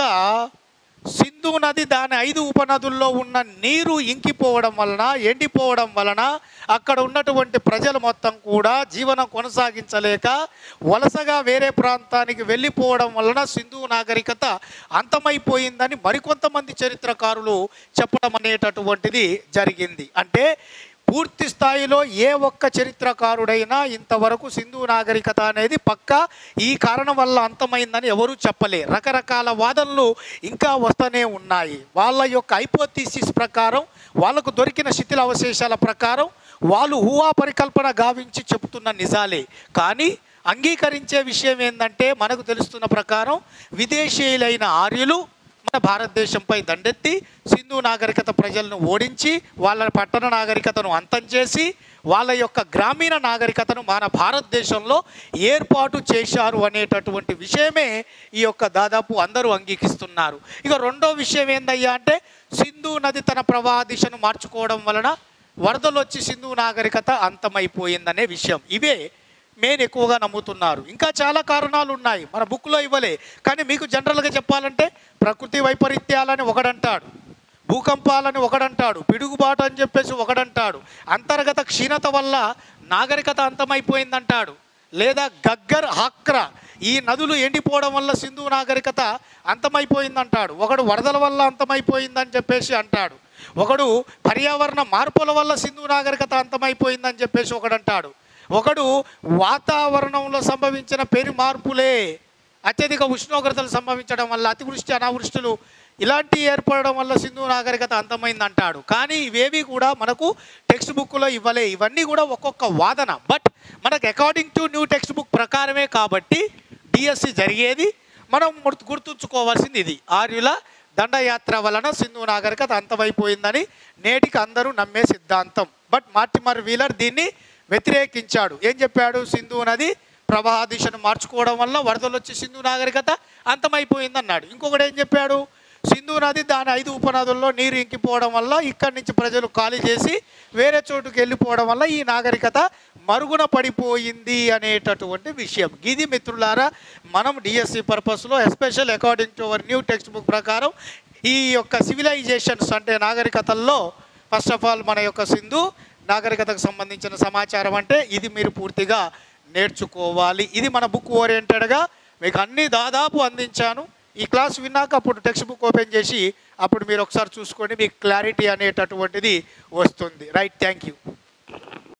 సింధు నది దాని 5 ఉపనదుల్లో ఉన్న నీరు ఇంకిపోవడం వలన, ఎండిపోవడం వలన అక్కడ ఉన్నటువంటి ప్రజలు మొత్తం కూడా జీవనం కొనసాగించలేక వలసగా వేరే ప్రాంతానికి వెళ్ళిపోవడం వలన సింధు నాగరికత అంతమైపోయిందని మరికొంతమంది చరిత్రకారులు చెప్పడం అనేటటువంటిది జరిగింది. అంటే పూర్తి స్థాయిలో ఏ ఒక్క చరిత్రకారుడైనా ఇంతవరకు సింధు నాగరికత అనేది పక్కా ఈ కారణం వల్ల అంతమైందని ఎవరూ చెప్పలే. రకరకాల వాదనలు ఇంకా వస్తూనే ఉన్నాయి. వాళ్ళ యొక్క హైపోథీసిస్ ప్రకారం, వాళ్ళకు దొరికిన శిథిల అవశేషాల ప్రకారం వాళ్ళు ఊహా పరికల్పన గావించి చెబుతున్న నిజాలే. కానీ అంగీకరించే విషయం ఏంటంటే, మనకు తెలుస్తున్న ప్రకారం విదేశీయులైన ఆర్యులు భారతదేశంపై దండెత్తి సింధు నాగరికత ప్రజలను ఓడించి వాళ్ళ పట్టణ నాగరికతను అంతం చేసి వాళ్ళ యొక్క గ్రామీణ నాగరికతను మన భారతదేశంలో ఏర్పాటు చేశారు అనేటటువంటి విషయమే ఈ యొక్క దాదాపు అందరూ అంగీకరిస్తున్నారు. ఇక రెండో విషయం ఏందయ్యా అంటే సింధు నది తన ప్రవాహ దిశను మార్చుకోవడం వలన వరదలు వచ్చి సింధు నాగరికత అంతమైపోయిందనే విషయం. ఇవే మెయిన్ ఎక్కువగా నమ్ముతున్నారు. ఇంకా చాలా కారణాలు ఉన్నాయి, మన బుక్లో ఇవ్వలే. కానీ మీకు జనరల్గా చెప్పాలంటే ప్రకృతి వైపరీత్యాలని ఒకడంటాడు, భూకంపాలని ఒకడంటాడు, పిడుగుబాటు అని చెప్పేసి ఒకడంటాడు, అంతర్గత క్షీణత వల్ల నాగరికత అంతమైపోయిందంటాడు, లేదా గగ్గర్ హాక్రా ఈ నదులు ఎండిపోవడం వల్ల సింధు నాగరికత అంతమైపోయిందంటాడు, ఒకడు వరదల వల్ల అంతమైపోయిందని చెప్పేసి అంటాడు, ఒకడు పర్యావరణ మార్పుల వల్ల సింధు నాగరికత అంతమైపోయిందని చెప్పేసి ఒకడంటాడు, ఒకడు వాతావరణంలో సంభవించిన పెను మార్పులే అత్యధిక ఉష్ణోగ్రతలు సంభవించడం వల్ల అతివృష్టి అనావృష్టులు ఇలాంటి ఏర్పడడం వల్ల సింధు నాగరికత అంతమైంది అంటాడు. కానీ ఇవేవి కూడా మనకు టెక్స్ట్ బుక్లో ఇవ్వలే. ఇవన్నీ కూడా ఒక్కొక్క వాదన. బట్ మనకు according to new text book ప్రకారమే కాబట్టి డిఎస్సి జరిగేది. మనం గుర్తుంచుకోవాల్సింది ఇది, ఆర్యుల దండయాత్ర వలన సింధు నాగరికత అంతమైపోయిందని నేటికి అందరూ నమ్మే సిద్ధాంతం. బట్ మార్టిమర్ వీలర్ దీన్ని వ్యతిరేకించాడు. ఏం చెప్పాడు? సింధు నది ప్రవాహ దిశను మార్చుకోవడం వల్ల వరదలు వచ్చి సింధు నాగరికత అంతమైపోయింది అన్నాడు. ఇంకొకటి ఏం చెప్పాడు? సింధు నది దాని 5 ఉపనదుల్లో నీరు ఇంకిపోవడం వల్ల ఇక్కడి నుంచి ప్రజలు ఖాళీ చేసి వేరే చోటుకు వెళ్ళిపోవడం వల్ల ఈ నాగరికత మరుగున పడిపోయింది అనేటటువంటి విషయం. ఇది మిత్రులారా మనం డిఎస్సి పర్పస్లో special according to our new text book ప్రకారం ఈ యొక్క సివిలైజేషన్స్ అంటే నాగరికతల్లో ఫస్ట్ ఆఫ్ ఆల్ మన యొక్క సింధు నాగరికతకు సంబంధించిన సమాచారం అంటే ఇది మీరు పూర్తిగా నేర్చుకోవాలి. ఇది మన బుక్ ఓరియంటెడ్గా మీకు అన్నీ దాదాపు అందించాను. ఈ క్లాస్ విన్నాక అప్పుడు టెక్స్ట్ బుక్ ఓపెన్ చేసి అప్పుడు మీరు ఒకసారి చూసుకోండి, మీకు క్లారిటీ అనేటటువంటిది వస్తుంది. Right, thank you.